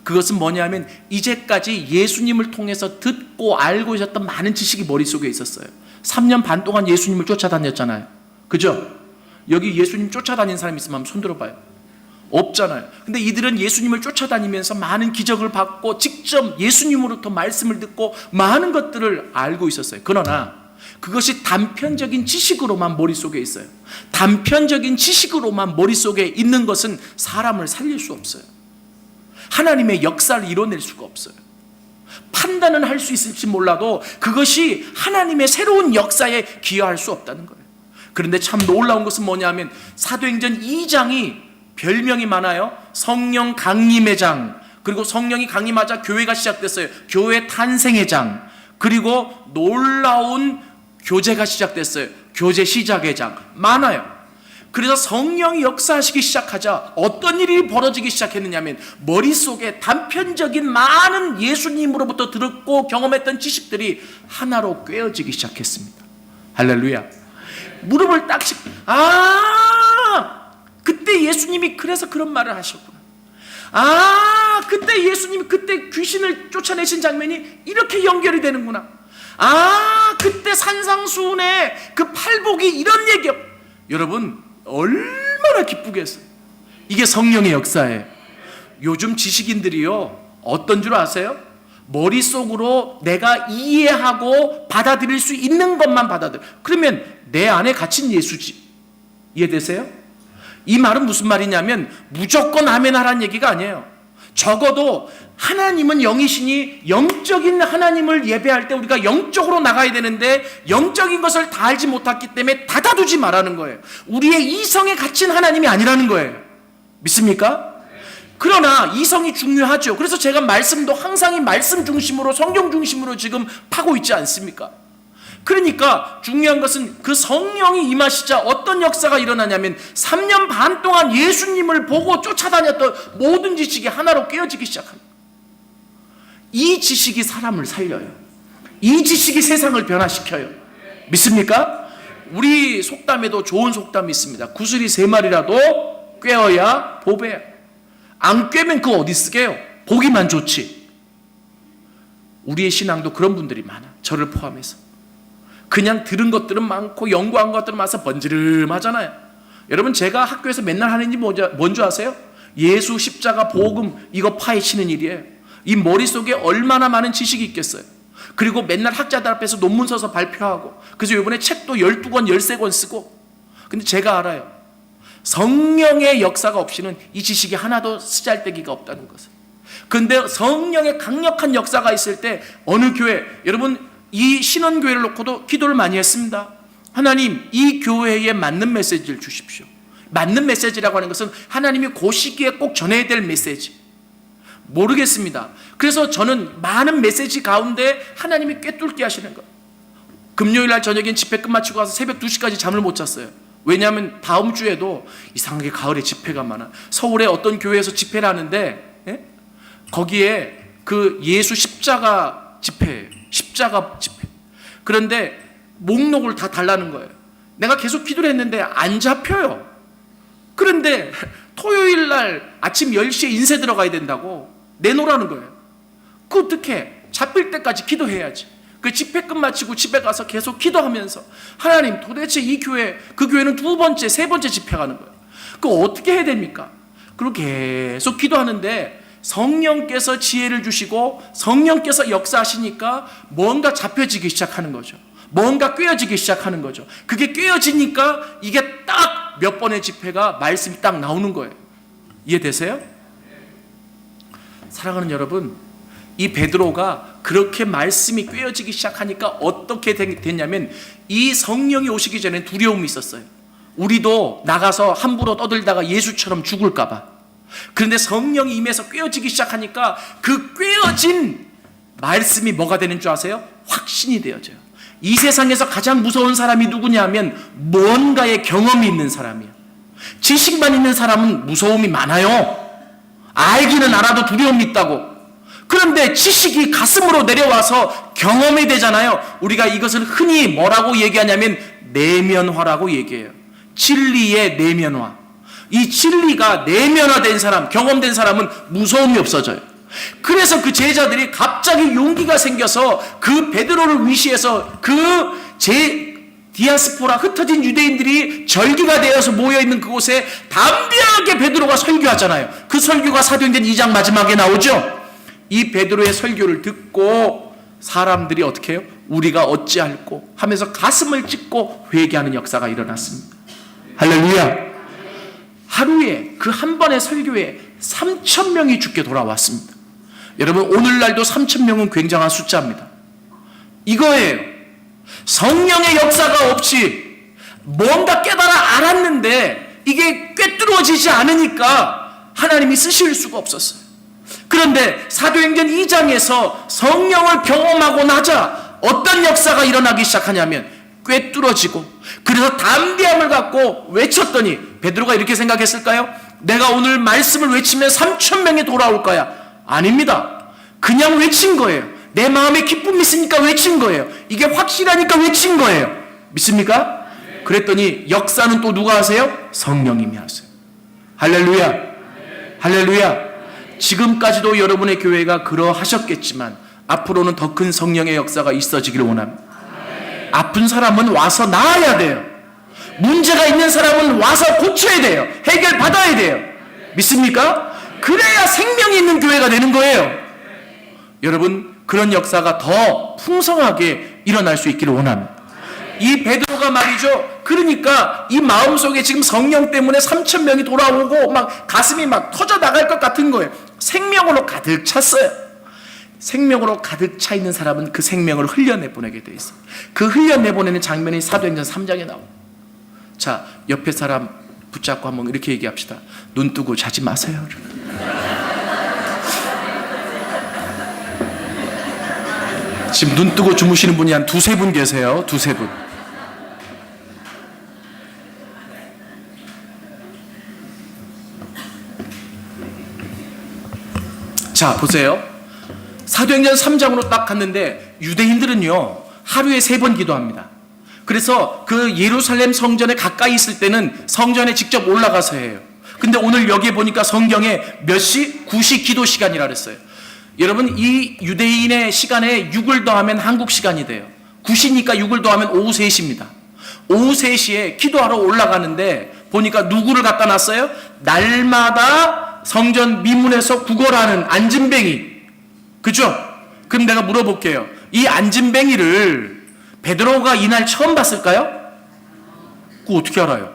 그것은 뭐냐면 이제까지 예수님을 통해서 듣고 알고 있었던 많은 지식이 머릿속에 있었어요. 3년 반 동안 예수님을 쫓아다녔잖아요. 그죠? 여기 예수님 쫓아다닌 사람 있으면 한번 손 들어봐요. 없잖아요. 근데 이들은 예수님을 쫓아다니면서 많은 기적을 받고 직접 예수님으로부터 말씀을 듣고 많은 것들을 알고 있었어요. 그러나 그것이 단편적인 지식으로만 머릿속에 있어요. 단편적인 지식으로만 머릿속에 있는 것은 사람을 살릴 수 없어요. 하나님의 역사를 이뤄낼 수가 없어요. 판단은 할 수 있을지 몰라도 그것이 하나님의 새로운 역사에 기여할 수 없다는 거예요. 그런데 참 놀라운 것은 뭐냐면 사도행전 2장이 별명이 많아요. 성령 강림의 장, 그리고 성령이 강림하자 교회가 시작됐어요. 교회 탄생의 장, 그리고 놀라운 교제가 시작됐어요. 교제 시작의 장. 많아요. 그래서 성령이 역사하시기 시작하자 어떤 일이 벌어지기 시작했느냐면 머릿속에 단편적인 많은 예수님으로부터 들었고 경험했던 지식들이 하나로 꿰어지기 시작했습니다. 할렐루야. 무릎을 딱 그때 예수님이 그래서 그런 말을 하셨구나. 그때 예수님이 그때 귀신을 쫓아내신 장면이 이렇게 연결이 되는구나. 그때 산상수훈의 그 팔복이 이런 얘기요. 여러분 얼마나 기쁘겠어요. 이게 성령의 역사예요. 요즘 지식인들이요 어떤 줄 아세요? 머릿속으로 내가 이해하고 받아들일 수 있는 것만 받아들여. 그러면 내 안에 갇힌 예수지. 이해되세요? 이 말은 무슨 말이냐면 무조건 아멘 하라는 얘기가 아니에요. 적어도 하나님은 영이시니 영적인 하나님을 예배할 때 우리가 영적으로 나가야 되는데 영적인 것을 다 알지 못했기 때문에 닫아두지 말라는 거예요. 우리의 이성에 갇힌 하나님이 아니라는 거예요. 믿습니까? 그러나 이성이 중요하죠. 그래서 제가 말씀도 항상 이 말씀 중심으로 성경 중심으로 지금 파고 있지 않습니까? 그러니까 중요한 것은 그 성령이 임하시자 어떤 역사가 일어나냐면 3년 반 동안 예수님을 보고 쫓아다녔던 모든 지식이 하나로 깨어지기 시작합니다. 이 지식이 사람을 살려요. 이 지식이 세상을 변화시켜요. 믿습니까? 우리 속담에도 좋은 속담이 있습니다. 구슬이 3마리라도 꿰어야 보배야. 안 꿰면 그거 어디 쓰게요? 보기만 좋지. 우리의 신앙도 그런 분들이 많아. 저를 포함해서. 그냥 들은 것들은 많고 연구한 것들은 많아서 번지름하잖아요. 여러분 제가 학교에서 맨날 하는 일이 뭔지 아세요? 예수 십자가 복음 이거 파헤치는 일이에요. 이 머릿속에 얼마나 많은 지식이 있겠어요. 그리고 맨날 학자들 앞에서 논문 써서 발표하고 그래서 이번에 책도 12권 13권 쓰고. 근데 제가 알아요. 성령의 역사가 없이는 이 지식이 하나도 쓰잘데기가 없다는 것을. 그런데 성령의 강력한 역사가 있을 때 어느 교회, 여러분 이 신원교회를 놓고도 기도를 많이 했습니다. 하나님 이 교회에 맞는 메시지를 주십시오. 맞는 메시지라고 하는 것은 하나님이 그 시기에 꼭 전해야 될 메시지. 모르겠습니다. 그래서 저는 많은 메시지 가운데 하나님이 꿰뚫게 하시는 것. 금요일날 저녁엔 집회 끝마치고 와서 새벽 2시까지 잠을 못 잤어요. 왜냐하면 다음 주에도 이상하게 가을에 집회가 많아. 서울의 어떤 교회에서 집회를 하는데 거기에 그 예수 십자가 집회예요. 십자가 집회. 그런데 목록을 다 달라는 거예요. 내가 계속 기도를 했는데 안 잡혀요. 그런데 토요일 날 아침 10시에 인쇄 들어가야 된다고 내놓으라는 거예요. 그 어떻게 잡힐 때까지 기도해야지. 그 집회 끝마치고 집에 가서 계속 기도하면서 하나님 도대체 이 교회, 그 교회는 2번째, 3번째 집회 가는 거예요. 그거 어떻게 해야 됩니까? 그리고 계속 기도하는데 성령께서 지혜를 주시고 성령께서 역사하시니까 뭔가 잡혀지기 시작하는 거죠. 뭔가 꿰어지기 시작하는 거죠. 그게 꿰어지니까 이게 딱 몇 번의 집회가 말씀이 딱 나오는 거예요. 이해되세요? 사랑하는 여러분, 이 베드로가 그렇게 말씀이 꿰어지기 시작하니까 어떻게 됐냐면 이 성령이 오시기 전에 두려움이 있었어요. 우리도 나가서 함부로 떠들다가 예수처럼 죽을까 봐. 그런데 성령이 임해서 꿰어지기 시작하니까 그 꿰어진 말씀이 뭐가 되는 줄 아세요? 확신이 되어져요. 이 세상에서 가장 무서운 사람이 누구냐 하면 뭔가의 경험이 있는 사람이에요. 지식만 있는 사람은 무서움이 많아요. 알기는 알아도 두려움이 있다고. 그런데 지식이 가슴으로 내려와서 경험이 되잖아요. 우리가 이것을 흔히 뭐라고 얘기하냐면 내면화라고 얘기해요. 진리의 내면화. 이 진리가 내면화된 사람, 경험된 사람은 무서움이 없어져요. 그래서 그 제자들이 갑자기 용기가 생겨서 그 베드로를 위시해서 디아스포라 흩어진 유대인들이 절기가 되어서 모여있는 그곳에 담대하게 베드로가 설교하잖아요. 그 설교가 사도행전 2장 마지막에 나오죠. 이 베드로의 설교를 듣고 사람들이 어떻게 해요? 우리가 어찌할꼬 하면서 가슴을 찢고 회개하는 역사가 일어났습니다. 할렐루야. 하루에 그 한 번의 설교에 3,000명이 죽게 돌아왔습니다. 여러분 오늘날도 3,000명은 굉장한 숫자입니다. 이거예요. 성령의 역사가 없이 뭔가 깨달아 알았는데 이게 꿰뚫어지지 않으니까 하나님이 쓰실 수가 없었어요. 그런데 사도행전 2장에서 성령을 경험하고 나자 어떤 역사가 일어나기 시작하냐면 꿰뚫어지고, 그래서 담대함을 갖고 외쳤더니 베드로가 이렇게 생각했을까요? 내가 오늘 말씀을 외치면 3,000명이 돌아올 거야. 아닙니다. 그냥 외친 거예요. 내 마음에 기쁨이 있으니까 외친 거예요. 이게 확실하니까 외친 거예요. 믿습니까? 그랬더니 역사는 또 누가 하세요? 성령님이 하세요. 할렐루야. 할렐루야. 지금까지도 여러분의 교회가 그러하셨겠지만 앞으로는 더 큰 성령의 역사가 있어지기를 원합니다. 아픈 사람은 와서 나아야 돼요. 문제가 있는 사람은 와서 고쳐야 돼요. 해결받아야 돼요. 믿습니까? 그래야 생명이 있는 교회가 되는 거예요. 여러분, 그런 역사가 더 풍성하게 일어날 수 있기를 원합니다. 이 베드로가 말이죠. 그러니까 이 마음속에 지금 성령 때문에 3,000명이 돌아오고 막 가슴이 막 터져 나갈 것 같은 거예요. 생명으로 가득 찼어요. 생명으로 가득 차 있는 사람은 그 생명을 흘려내보내게 돼 있어요. 그 흘려내보내는 장면이 사도행전 3장에 나옵니다. 자, 옆에 사람 붙잡고 한번 이렇게 얘기합시다. 눈 뜨고 자지 마세요. 지금 눈 뜨고 주무시는 분이 한 두세 분 계세요. 두세 분. 자, 보세요. 사도행전 3장으로 딱 갔는데 유대인들은요 하루에 3번 기도합니다. 그래서 그 예루살렘 성전에 가까이 있을 때는 성전에 직접 올라가서 해요. 근데 오늘 여기에 보니까 성경에 몇 시? 9시 기도 시간이라 그랬어요. 여러분, 이 유대인의 시간에 6을 더하면 한국 시간이 돼요. 9시니까 6을 더하면 오후 3시입니다. 오후 3시에 기도하러 올라가는데 보니까 누구를 갖다 놨어요? 날마다 성전 미문에서 구걸하는 안진뱅이. 그죠? 그럼 내가 물어볼게요. 이 안진뱅이를 베드로가 이날 처음 봤을까요? 그거 어떻게 알아요?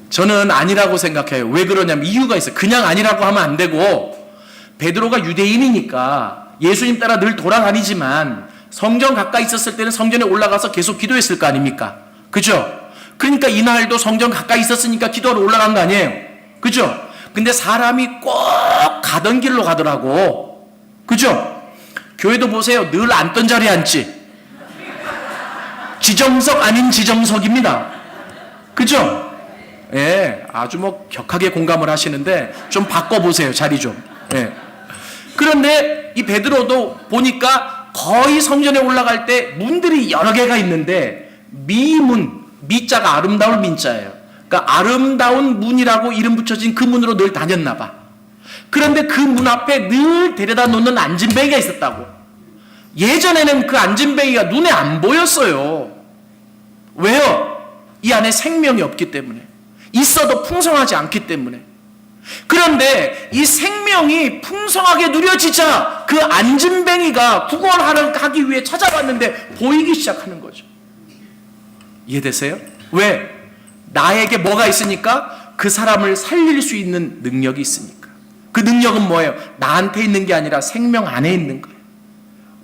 저는 아니라고 생각해요. 왜 그러냐면 이유가 있어요. 그냥 아니라고 하면 안 되고, 베드로가 유대인이니까 예수님 따라 늘 돌아다니지만 성전 가까이 있었을 때는 성전에 올라가서 계속 기도했을 거 아닙니까? 그죠? 그러니까 이날도 성전 가까이 있었으니까 기도하러 올라간 거 아니에요? 그죠? 근데 사람이 꼭 가던 길로 가더라고. 그죠? 교회도 보세요. 늘 앉던 자리에 앉지. 지정석 아닌 지정석입니다. 그죠? 예, 아주 뭐 격하게 공감을 하시는데 좀 바꿔보세요. 자리 좀. 예. 그런데 이 베드로도 보니까 거의 성전에 올라갈 때 문들이 여러 개가 있는데 미문, 미자가 아름다울 민자예요. 그러니까 아름다운 문이라고 이름 붙여진 그 문으로 늘 다녔나 봐. 그런데 그 문 앞에 늘 데려다 놓는 안진뱅이가 있었다고. 예전에는 그 안진뱅이가 눈에 안 보였어요. 왜요? 이 안에 생명이 없기 때문에. 있어도 풍성하지 않기 때문에. 그런데 이 생명이 풍성하게 누려지자 그 안진뱅이가 구걸하기 위해 찾아봤는데 보이기 시작하는 거죠. 이해되세요? 왜? 나에게 뭐가 있으니까? 그 사람을 살릴 수 있는 능력이 있으니까. 그 능력은 뭐예요? 나한테 있는 게 아니라 생명 안에 있는 거예요.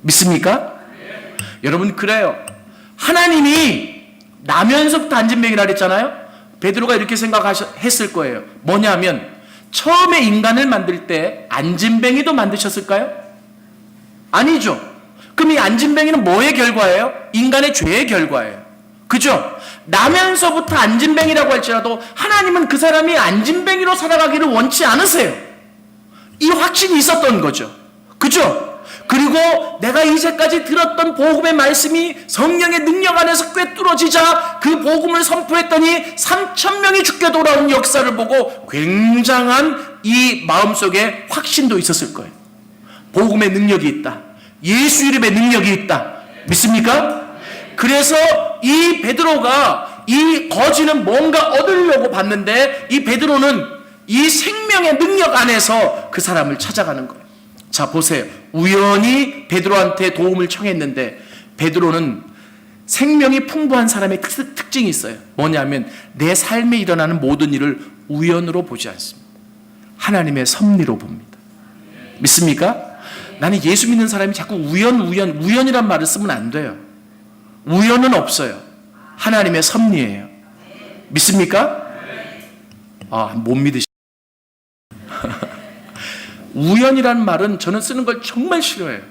믿습니까? 네. 여러분, 그래요. 하나님이 나면서부터 안진뱅이라 그랬잖아요. 베드로가 이렇게 생각했을 거예요. 뭐냐면 처음에 인간을 만들 때 안진뱅이도 만드셨을까요? 아니죠. 그럼 이 안진뱅이는 뭐의 결과예요? 인간의 죄의 결과예요. 그죠? 나면서부터 안진뱅이라고 할지라도 하나님은 그 사람이 안진뱅이로 살아가기를 원치 않으세요. 이 확신이 있었던 거죠. 그죠? 그리고 내가 이제까지 들었던 복음의 말씀이 성령의 능력 안에서 꿰뚫어지자 그 복음을 선포했더니 3,000명이 죽게 돌아온 역사를 보고 굉장한 이 마음속에 확신도 있었을 거예요. 복음의 능력이 있다. 예수 이름의 능력이 있다. 믿습니까? 그래서 이 베드로가 이 거지는 뭔가 얻으려고 봤는데 이 베드로는 이 생명의 능력 안에서 그 사람을 찾아가는 거예요. 자, 보세요. 우연히 베드로한테 도움을 청했는데 베드로는 생명이 풍부한 사람의 특징이 있어요. 뭐냐면 내 삶에 일어나는 모든 일을 우연으로 보지 않습니다. 하나님의 섭리로 봅니다. 믿습니까? 나는 예수 믿는 사람이 자꾸 우연이란 말을 쓰면 안 돼요. 우연은 없어요. 하나님의 섭리예요. 믿습니까? 못 믿으시. 우연이라는 말은 저는 쓰는 걸 정말 싫어해요.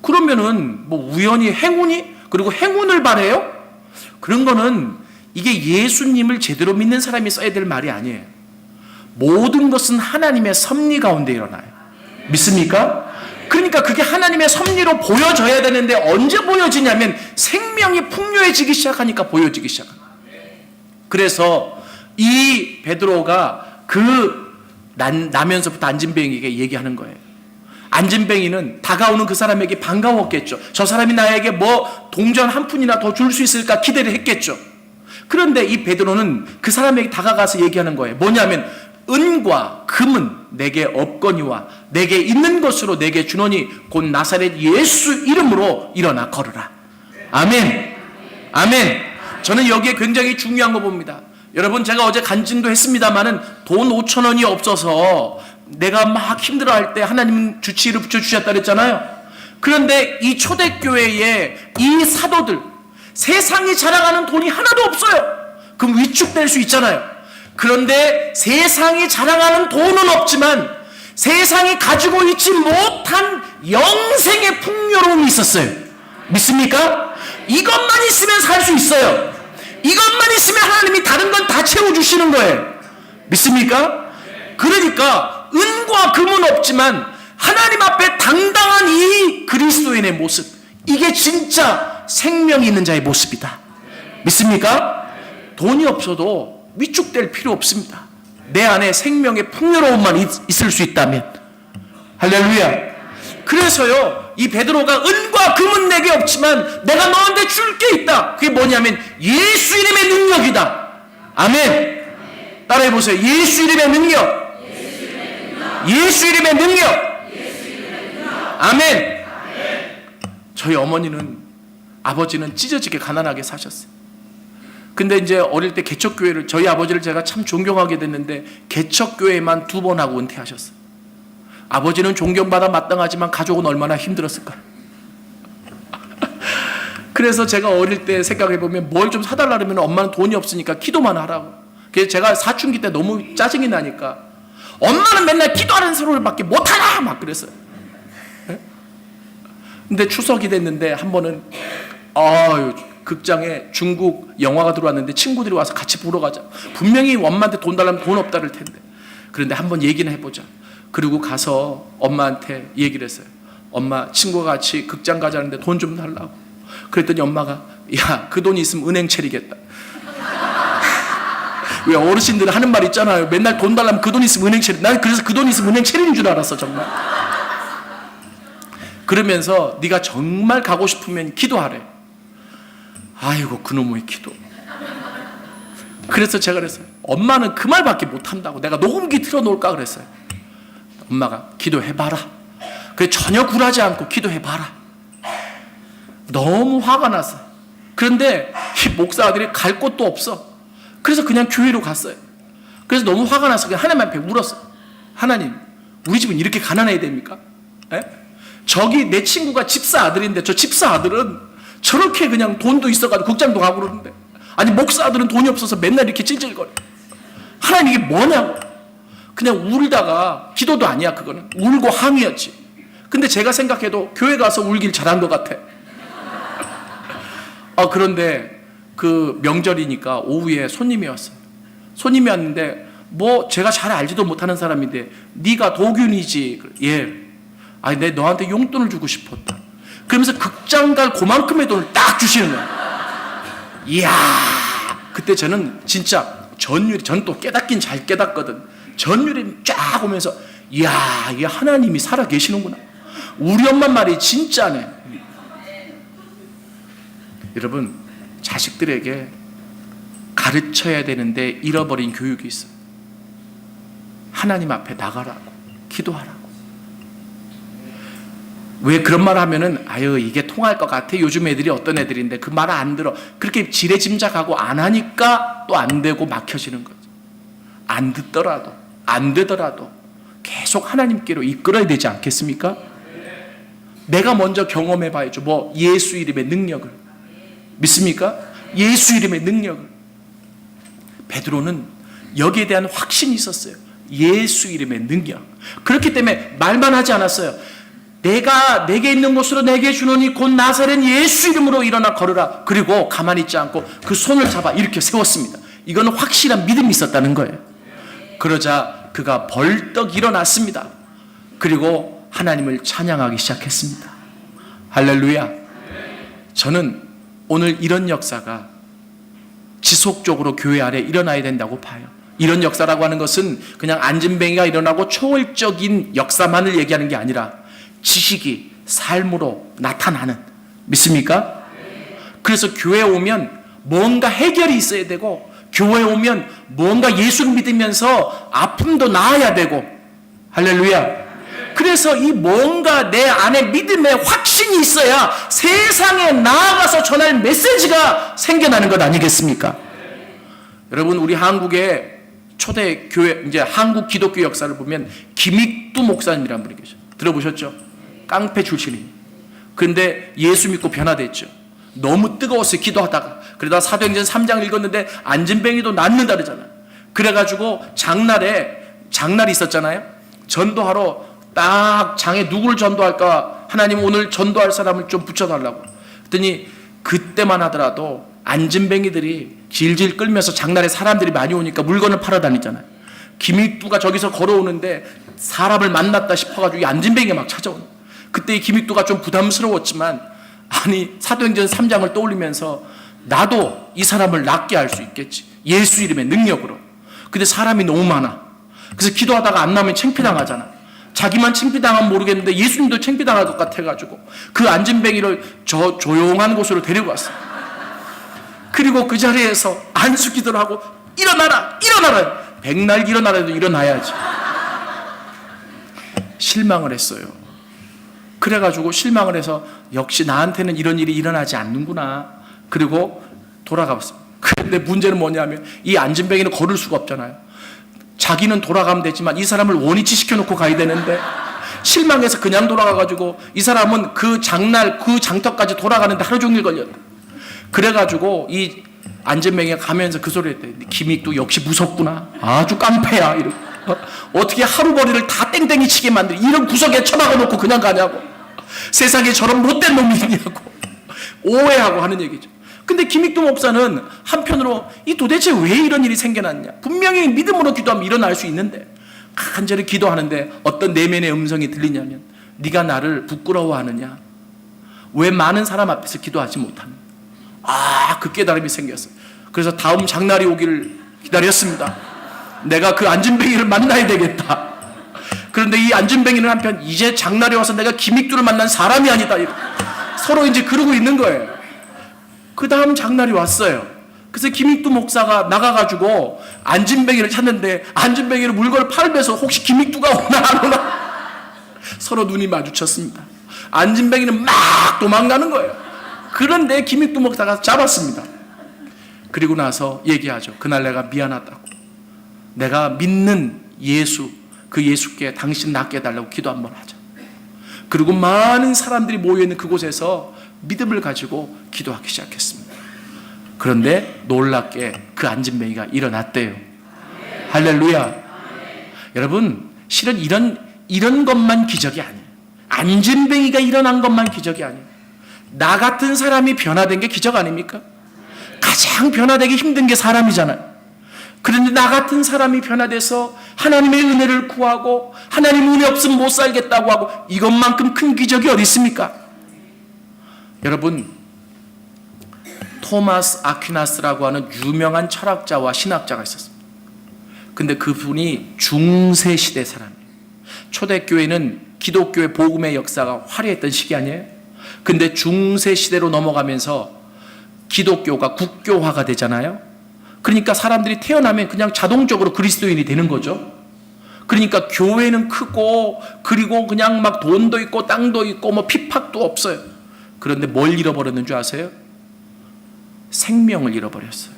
그러면은 뭐 우연히 행운이 그리고 행운을 바래요? 그런 거는 이게 예수님을 제대로 믿는 사람이 써야 될 말이 아니에요. 모든 것은 하나님의 섭리 가운데 일어나요. 믿습니까? 그러니까 그게 하나님의 섭리로 보여져야 되는데 언제 보여지냐면 생명이 풍요해지기 시작하니까 보여지기 시작합니다. 그래서 이 베드로가 그 나면서부터 안진뱅이에게 얘기하는 거예요. 안진뱅이는 다가오는 그 사람에게 반가웠겠죠. 저 사람이 나에게 뭐 동전 한 푼이나 더 줄 수 있을까 기대를 했겠죠. 그런데 이 베드로는 그 사람에게 다가가서 얘기하는 거예요. 뭐냐면 은과 금은 내게 없거니와 내게 있는 것으로 내게 주노니 곧 나사렛 예수 이름으로 일어나 걸으라. 아멘. 아멘. 저는 여기에 굉장히 중요한 거 봅니다. 여러분, 제가 어제 간증도 했습니다마는 돈 5,000원이 없어서 내가 막 힘들어할 때 하나님 주치의를 붙여주셨다 그랬잖아요. 그런데 이 초대교회에 이 사도들, 세상이 자랑하는 돈이 하나도 없어요. 그럼 위축될 수 있잖아요. 그런데 세상이 자랑하는 돈은 없지만 세상이 가지고 있지 못한 영생의 풍요로움이 있었어요. 믿습니까? 이것만 있으면 살 수 있어요. 이것만 있으면 하나님이 다른 건 다 채워주시는 거예요. 믿습니까? 그러니까 은과 금은 없지만 하나님 앞에 당당한 이 그리스도인의 모습, 이게 진짜 생명이 있는 자의 모습이다. 믿습니까? 돈이 없어도 위축될 필요 없습니다. 내 안에 생명의 풍요로움만 있을 수 있다면. 할렐루야. 그래서요, 이 베드로가 은과 금은 내게 없지만 내가 너한테 줄 게 있다. 그게 뭐냐면 예수 이름의 능력이다. 아멘. 따라해 보세요. 예수 이름의 능력. 예수 이름의 능력. 아멘. 저희 어머니는, 아버지는 찢어지게 가난하게 사셨어요. 근데 이제 어릴 때 개척교회를, 저희 아버지를 제가 참 존경하게 됐는데 개척교회만 2번 하고 은퇴하셨어요. 아버지는 존경받아 마땅하지만 가족은 얼마나 힘들었을까. 그래서 제가 어릴 때 생각해보면 뭘 좀 사달라 그러면 엄마는 돈이 없으니까 기도만 하라고. 그래서 제가 사춘기 때 너무 짜증이 나니까 엄마는 맨날 기도하는 소리밖에 못하나 막 그랬어요. 근데 추석이 됐는데 한 번은 극장에 중국 영화가 들어왔는데 친구들이 와서 같이 보러 가자. 분명히 엄마한테 돈 달라면 돈 없다 그럴 텐데. 그런데 한번 얘기는 해보자. 그리고 가서 엄마한테 얘기를 했어요. 엄마, 친구가 같이 극장 가자는데 돈 좀 달라고. 그랬더니 엄마가, 야, 그 돈 있으면 은행 차리겠다. 왜 어르신들은 하는 말 있잖아요. 맨날 돈 달라면 그 돈 있으면 은행 차리. 난 그래서 그 돈 있으면 은행 차리는 줄 알았어, 정말. 그러면서 네가 정말 가고 싶으면 기도하래. 아이고, 그놈의 기도. 그래서 제가 그랬어요. 엄마는 그 말밖에 못한다고. 내가 녹음기 틀어놓을까 그랬어요. 엄마가 기도해봐라. 그래, 전혀 굴하지 않고 기도해봐라. 너무 화가 났어요. 그런데 이 목사 아들이 갈 곳도 없어. 그래서 그냥 교회로 갔어요. 그래서 너무 화가 나서 그냥 하나님 앞에 울었어요. 하나님, 우리 집은 이렇게 가난해야 됩니까? 에? 저기 내 친구가 집사 아들인데 저 집사 아들은 저렇게 그냥 돈도 있어가지고 국장도 가고 그러는데, 아니 목사 아들은 돈이 없어서 맨날 이렇게 찔찔거려. 하나님, 이게 뭐냐고. 그냥 울다가, 기도도 아니야 그거는, 울고 항의였지. 근데 제가 생각해도 교회 가서 울길 잘한 것 같아. 그런데 그 명절이니까 오후에 손님이 왔어요. 손님이 왔는데 뭐 제가 잘 알지도 못하는 사람인데, 네가 도균이지. 예. 아니, 내 너한테 용돈을 주고 싶었다. 그러면서 극장 갈 그만큼의 돈을 딱 주시는 거야. 이야. 그때 저는 진짜 저는 또 깨닫긴 잘 깨닫거든. 전율이 쫙 오면서, 이야, 이게 하나님이 살아 계시는구나. 우리 엄마 말이 진짜네. 여러분, 자식들에게 가르쳐야 되는데 잃어버린 교육이 있어요. 하나님 앞에 나가라고, 기도하라고. 왜 그런 말 하면은, 아유, 이게 통할 것 같아. 요즘 애들이 어떤 애들인데 그 말 안 들어. 그렇게 지레짐작하고 안 하니까 또 안 되고 막혀지는 거죠. 안 듣더라도, 안 되더라도 계속 하나님께로 이끌어야 되지 않겠습니까? 내가 먼저 경험해 봐야죠. 뭐 예수 이름의 능력을. 믿습니까? 예수 이름의 능력을. 베드로는 여기에 대한 확신이 있었어요. 예수 이름의 능력. 그렇기 때문에 말만 하지 않았어요. 내가 내게 있는 것으로 내게 주노니 곧 나사렛 예수 이름으로 일어나 걸으라. 그리고 가만히 있지 않고 그 손을 잡아 이렇게 세웠습니다. 이거는 확실한 믿음이 있었다는 거예요. 그러자 그가 벌떡 일어났습니다. 그리고 하나님을 찬양하기 시작했습니다. 할렐루야. 저는 오늘 이런 역사가 지속적으로 교회 아래 일어나야 된다고 봐요. 이런 역사라고 하는 것은 그냥 안진뱅이가 일어나고 초월적인 역사만을 얘기하는 게 아니라 지식이 삶으로 나타나는. 믿습니까? 그래서 교회에 오면 뭔가 해결이 있어야 되고 교회에 오면 뭔가 예수를 믿으면서 아픔도 나아야 되고, 할렐루야. 그래서 이 뭔가 내 안에 믿음의 확신이 있어야 세상에 나아가서 전할 메시지가 생겨나는 것 아니겠습니까? 여러분, 우리 한국의 초대 교회, 이제 한국 기독교 역사를 보면 김익두 목사님이라는 분이 계셔요. 들어보셨죠? 깡패 출신이. 근데 예수 믿고 변화됐죠. 너무 뜨거웠어요, 기도하다가. 그러다 사도행전 3장 읽었는데 안진뱅이도 낫는다 그러잖아요. 그래가지고 장날이 있었잖아요. 전도하러 딱 장에 누구를 전도할까? 하나님 오늘 전도할 사람을 좀 붙여달라고. 그랬더니 그때만 하더라도 안진뱅이들이 질질 끌면서 장날에 사람들이 많이 오니까 물건을 팔아 다니잖아요. 김익두가 저기서 걸어오는데 사람을 만났다 싶어가지고 이 안진뱅이가 막 찾아오는. 그때 이 김익두가 좀 부담스러웠지만, 아니 사도행전 3장을 떠올리면서 나도 이 사람을 낫게 할 수 있겠지, 예수 이름의 능력으로. 근데 사람이 너무 많아. 그래서 기도하다가 안 나오면 창피당하잖아. 자기만 창피당하면 모르겠는데 예수님도 창피당할 것 같아가지고 그 안진뱅이를 저 조용한 곳으로 데리고 왔어요. 그리고 그 자리에서 안수기도를 하고 일어나라, 일어나라. 백날 일어나라도 일어나야지. 실망을 했어요. 그래가지고 실망을 해서 역시 나한테는 이런 일이 일어나지 않는구나. 그리고 돌아가 봤어요. 그런데 문제는 뭐냐면 이 안진뱅이는 걸을 수가 없잖아요. 자기는 돌아가면 되지만 이 사람을 원위치 시켜놓고 가야 되는데 실망해서 그냥 돌아가가지고 이 사람은 그 장날 그 장터까지 돌아가는데 하루 종일 걸렸다. 그래가지고 이 안진뱅이가 가면서 그 소리를 했대. 김익두 역시 무섭구나. 아주 깡패야. 이러고. 어떻게 하루벌이를 다 땡땡이 치게 만들, 이런 구석에 처박아 놓고 그냥 가냐고. 세상에 저런 못된 놈이 있냐고 오해하고 하는 얘기죠. 근데 김익두 목사는 한편으로 이 도대체 왜 이런 일이 생겨났냐, 분명히 믿음으로 기도하면 일어날 수 있는데 간절히 기도하는데 어떤 내면의 음성이 들리냐면, 네가 나를 부끄러워하느냐, 왜 많은 사람 앞에서 기도하지 못하느냐. 그 깨달음이 생겼어요. 그래서 다음 장날이 오기를 기다렸습니다. 내가 그 안진뱅이를 만나야 되겠다. 그런데 이 안진뱅이는 한편 이제 장날이 와서 내가 김익두를 만난 사람이 아니다, 서로 이제 그러고 있는 거예요. 그 다음 장날이 왔어요. 그래서 김익두 목사가 나가가지고 안진뱅이를 찾는데 안진뱅이를 물건을 팔면서 혹시 김익두가 오나 안 오나 서로 눈이 마주쳤습니다. 안진뱅이는 막 도망가는 거예요. 그런데 김익두 목사가 잡았습니다. 그리고 나서 얘기하죠. 그날 내가 미안하다고, 내가 믿는 예수, 그 예수께 당신 낫게 해달라고 기도 한번 하자. 그리고 많은 사람들이 모여있는 그곳에서 믿음을 가지고 기도하기 시작했습니다. 그런데 놀랍게 그 안진뱅이가 일어났대요. 할렐루야. 여러분, 실은 이런 것만 기적이 아니에요. 안진뱅이가 일어난 것만 기적이 아니에요. 나 같은 사람이 변화된 게 기적 아닙니까? 가장 변화되기 힘든 게 사람이잖아요. 그런데 나 같은 사람이 변화돼서 하나님의 은혜를 구하고 하나님 은혜 없으면 못 살겠다고 하고, 이것만큼 큰 기적이 어디 있습니까? 여러분, 토마스 아퀴나스라고 하는 유명한 철학자와 신학자가 있었습니다. 근데 그분이 중세 시대 사람이에요. 초대교회는 기독교의 복음의 역사가 화려했던 시기 아니에요? 근데 중세 시대로 넘어가면서 기독교가 국교화가 되잖아요. 그러니까 사람들이 태어나면 그냥 자동적으로 그리스도인이 되는 거죠. 그러니까 교회는 크고, 그리고 그냥 막 돈도 있고 땅도 있고 뭐 핍박도 없어요. 그런데 뭘 잃어버렸는 줄 아세요? 생명을 잃어버렸어요.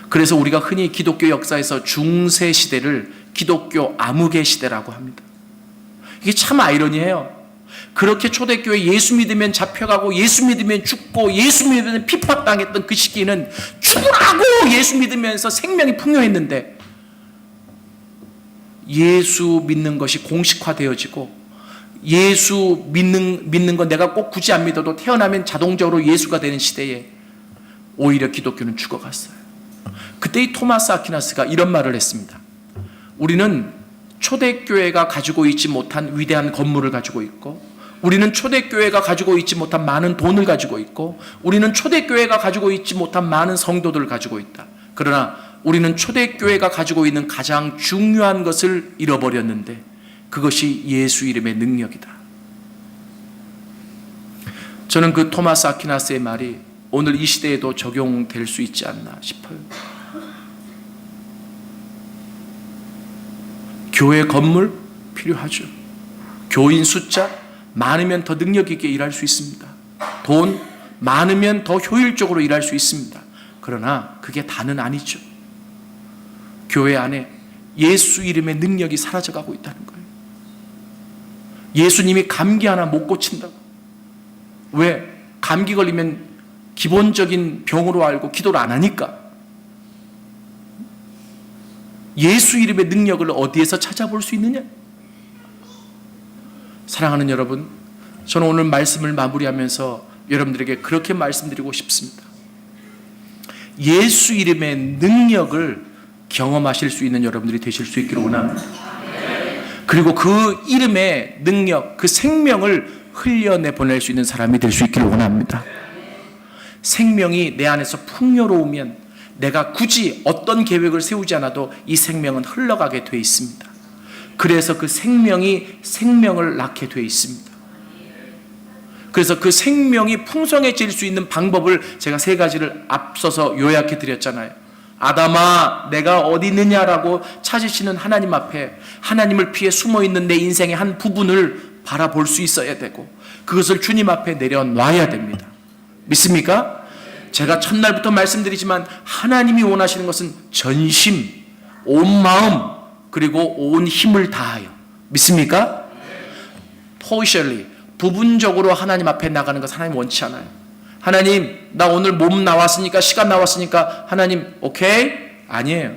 그래서 우리가 흔히 기독교 역사에서 중세 시대를 기독교 암흑의 시대라고 합니다. 이게 참 아이러니해요. 그렇게 초대교회 예수 믿으면 잡혀가고 예수 믿으면 죽고 예수 믿으면 핍박당했던 그 시기는 죽으라고 예수 믿으면서 생명이 풍요했는데, 예수 믿는 것이 공식화되어지고 예수 믿는 건 내가 꼭 굳이 안 믿어도 태어나면 자동적으로 예수가 되는 시대에 오히려 기독교는 죽어갔어요. 그때 이 토마스 아퀴나스가 이런 말을 했습니다. 우리는 초대교회가 가지고 있지 못한 위대한 건물을 가지고 있고, 우리는 초대교회가 가지고 있지 못한 많은 돈을 가지고 있고, 우리는 초대교회가 가지고 있지 못한 많은 성도들을 가지고 있다. 그러나 우리는 초대교회가 가지고 있는 가장 중요한 것을 잃어버렸는데 그것이 예수 이름의 능력이다. 저는 그 토마스 아퀴나스의 말이 오늘 이 시대에도 적용될 수 있지 않나 싶어요. 교회 건물 필요하죠. 교인 숫자 많으면 더 능력 있게 일할 수 있습니다. 돈 많으면 더 효율적으로 일할 수 있습니다. 그러나 그게 다는 아니죠. 교회 안에 예수 이름의 능력이 사라져가고 있다는 거예요. 예수님이 감기 하나 못 고친다고. 왜? 감기 걸리면 기본적인 병으로 알고 기도를 안 하니까. 예수 이름의 능력을 어디에서 찾아볼 수 있느냐? 사랑하는 여러분, 저는 오늘 말씀을 마무리하면서 여러분들에게 그렇게 말씀드리고 싶습니다. 예수 이름의 능력을 경험하실 수 있는 여러분들이 되실 수 있기를 원합니다. 그리고 그 이름의 능력, 그 생명을 흘려내보낼 수 있는 사람이 될 수 있기를 원합니다. 생명이 내 안에서 풍요로우면 내가 굳이 어떤 계획을 세우지 않아도 이 생명은 흘러가게 되어 있습니다. 그래서 그 생명이 생명을 낳게 되어 있습니다. 그래서 그 생명이 풍성해질 수 있는 방법을 제가 3가지를 앞서서 요약해 드렸잖아요. 아담아, 내가 어디 있느냐라고 찾으시는 하나님 앞에 하나님을 피해 숨어있는 내 인생의 한 부분을 바라볼 수 있어야 되고, 그것을 주님 앞에 내려놔야 됩니다. 믿습니까? 제가 첫날부터 말씀드리지만 하나님이 원하시는 것은 전심, 온 마음, 그리고 온 힘을 다하여. 믿습니까? partially, 부분적으로 하나님 앞에 나가는 것 하나님 원치 않아요. 하나님, 나 오늘 몸 나왔으니까, 시간 나왔으니까 하나님 오케이? 아니에요.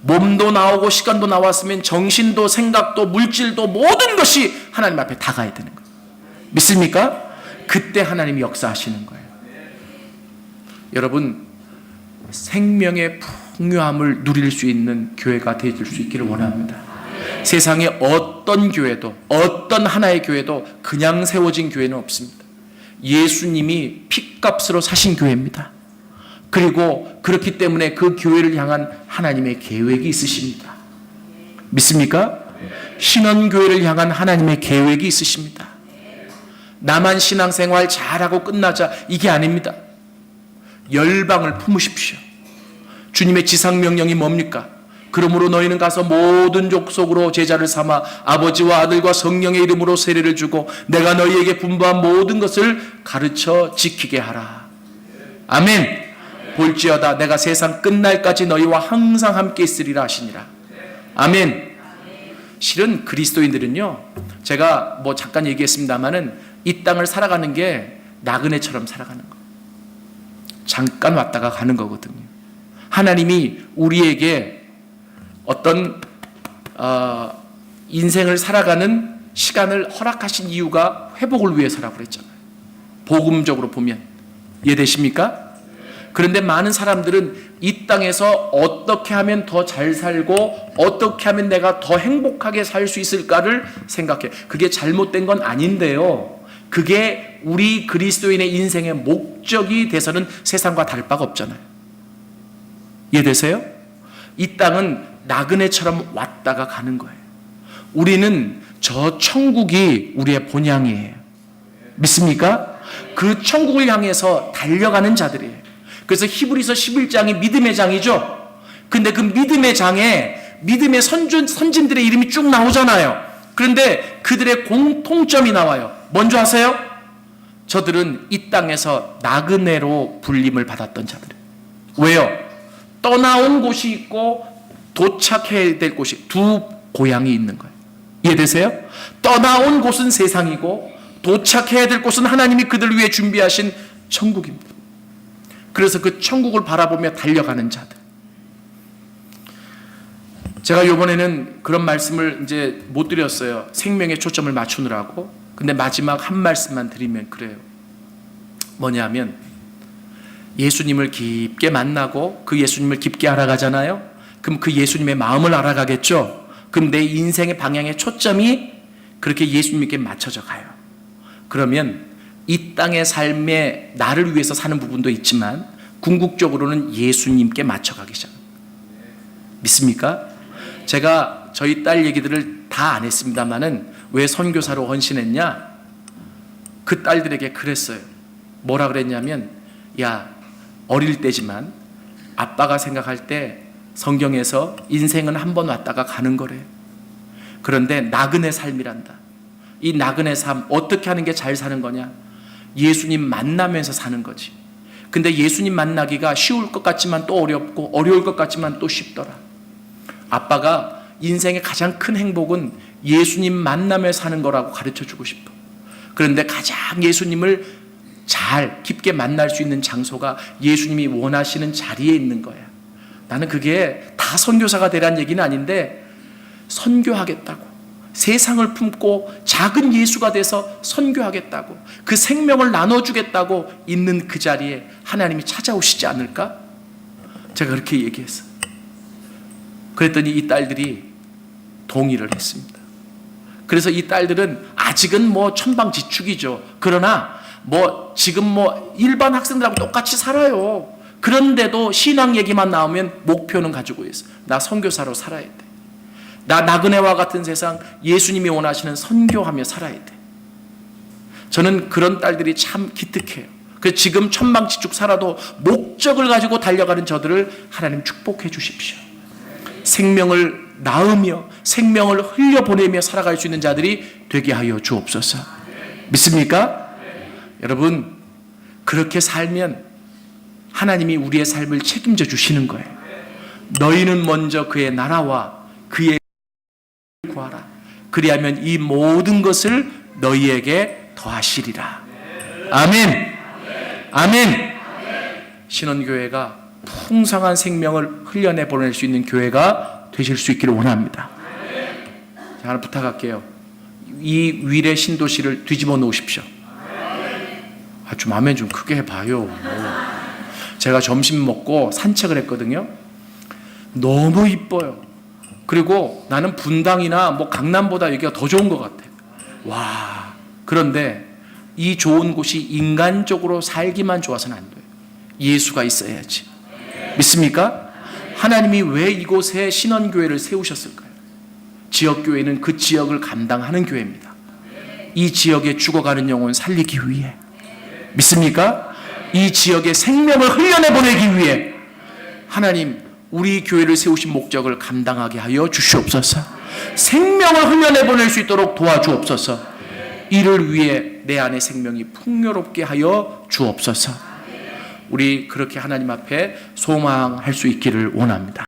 몸도 나오고 시간도 나왔으면 정신도 생각도 물질도 모든 것이 하나님 앞에 다 가야 되는 거예요. 믿습니까? 그때 하나님이 역사하시는 거예요. 여러분, 생명의 풍요함을 누릴 수 있는 교회가 되실 수 있기를 원합니다. 세상에 어떤 교회도, 어떤 하나의 교회도 그냥 세워진 교회는 없습니다. 예수님이 핏값으로 사신 교회입니다. 그리고 그렇기 때문에 그 교회를 향한 하나님의 계획이 있으십니다. 믿습니까? 신원교회를 향한 하나님의 계획이 있으십니다. 나만 신앙생활 잘하고 끝나자, 이게 아닙니다. 열방을 품으십시오. 주님의 지상명령이 뭡니까? 그러므로 너희는 가서 모든 족속으로 제자를 삼아 아버지와 아들과 성령의 이름으로 세례를 주고 내가 너희에게 분부한 모든 것을 가르쳐 지키게 하라. 아멘. 볼지어다 내가 세상 끝날까지 너희와 항상 함께 있으리라 하시니라. 아멘. 실은 그리스도인들은요, 제가 잠깐 얘기했습니다마는 이 땅을 살아가는 게 나그네처럼 살아가는 거. 잠깐 왔다가 가는 거거든요. 하나님이 우리에게 어떤 인생을 살아가는 시간을 허락하신 이유가 회복을 위해서라고 그랬잖아요. 복음적으로 보면 이해되십니까? 그런데 많은 사람들은 이 땅에서 어떻게 하면 더 잘 살고 어떻게 하면 내가 더 행복하게 살 수 있을까를 생각해. 그게 잘못된 건 아닌데요, 그게 우리 그리스도인의 인생의 목적이 돼서는 세상과 다를 바가 없잖아요. 이해되세요? 이 땅은 나그네처럼 왔다가 가는 거예요. 우리는 저 천국이 우리의 본향이에요. 믿습니까? 그 천국을 향해서 달려가는 자들이에요. 그래서 히브리서 11장이 믿음의 장이죠. 근데 그 믿음의 장에 믿음의 선진들의 이름이 쭉 나오잖아요. 그런데 그들의 공통점이 나와요. 뭔지 아세요? 저들은 이 땅에서 나그네로 불림을 받았던 자들이에요. 왜요? 떠나온 곳이 있고 도착해야 될 곳이, 두 고향이 있는 거예요. 이해되세요? 떠나온 곳은 세상이고 도착해야 될 곳은 하나님이 그들을 위해 준비하신 천국입니다. 그래서 그 천국을 바라보며 달려가는 자들. 제가 이번에는 그런 말씀을 이제 못 드렸어요. 생명에 초점을 맞추느라고. 근데 마지막 한 말씀만 드리면 그래요. 뭐냐면, 예수님을 깊게 만나고 그 예수님을 깊게 알아가잖아요. 그럼 그 예수님의 마음을 알아가겠죠. 그럼 내 인생의 방향의 초점이 그렇게 예수님께 맞춰져 가요. 그러면 이 땅의 삶에 나를 위해서 사는 부분도 있지만 궁극적으로는 예수님께 맞춰가기 시작합니다. 믿습니까? 제가 저희 딸 얘기들을 다 안 했습니다마는 왜 선교사로 헌신했냐? 그 딸들에게 그랬어요. 뭐라 그랬냐면, 야, 어릴 때지만 아빠가 생각할 때 성경에서 인생은 한 번 왔다가 가는 거래. 그런데 나그네 삶이란다. 이 나그네 삶 어떻게 하는 게 잘 사는 거냐? 예수님 만나면서 사는 거지. 근데 예수님 만나기가 쉬울 것 같지만 또 어렵고 어려울 것 같지만 또 쉽더라. 아빠가 인생의 가장 큰 행복은 예수님 만나며 사는 거라고 가르쳐주고 싶어. 그런데 가장 예수님을 잘 깊게 만날 수 있는 장소가 예수님이 원하시는 자리에 있는 거야. 나는 그게 다 선교사가 되란 얘기는 아닌데, 선교하겠다고, 세상을 품고 작은 예수가 돼서 선교하겠다고, 그 생명을 나눠주겠다고 있는 그 자리에 하나님이 찾아오시지 않을까? 제가 그렇게 얘기했어요. 그랬더니 이 딸들이 동의를 했습니다. 그래서 이 딸들은 아직은 뭐 천방지축이죠. 그러나 지금 일반 학생들하고 똑같이 살아요. 그런데도 신앙 얘기만 나오면 목표는 가지고 있어. 나 선교사로 살아야 돼. 나 나그네와 같은 세상 예수님이 원하시는 선교하며 살아야 돼. 저는 그런 딸들이 참 기특해요. 그래서 지금 천방지축 살아도 목적을 가지고 달려가는 저들을 하나님 축복해 주십시오. 생명을 낳으며 생명을 흘려보내며 살아갈 수 있는 자들이 되게 하여 주옵소서. 믿습니까? 여러분, 그렇게 살면 하나님이 우리의 삶을 책임져 주시는 거예요. 너희는 먼저 그의 나라와 그의 구하라. 그리하면 이 모든 것을 너희에게 더하시리라. 아멘. 아멘. 신원교회가 풍성한 생명을 흘려내 보낼 수 있는 교회가 되실 수 있기를 원합니다. 자, 하나 부탁할게요. 이 위례 신도시를 뒤집어 놓으십시오. 좀 아멘 좀 크게 해봐요. 제가 점심 먹고 산책을 했거든요. 너무 이뻐요. 그리고 나는 분당이나 강남보다 여기가 더 좋은 것 같아요. 와. 그런데 이 좋은 곳이 인간적으로 살기만 좋아서는 안 돼요. 예수가 있어야지. 믿습니까? 하나님이 왜 이곳에 신원교회를 세우셨을까요? 지역교회는 그 지역을 감당하는 교회입니다. 이 지역에 죽어가는 영혼 살리기 위해. 믿습니까? 이 지역의 생명을 흘려내 보내기 위해 하나님 우리 교회를 세우신 목적을 감당하게 하여 주시옵소서. 생명을 흘려내 보낼 수 있도록 도와주옵소서. 이를 위해 내 안의 생명이 풍요롭게 하여 주옵소서. 우리 그렇게 하나님 앞에 소망할 수 있기를 원합니다.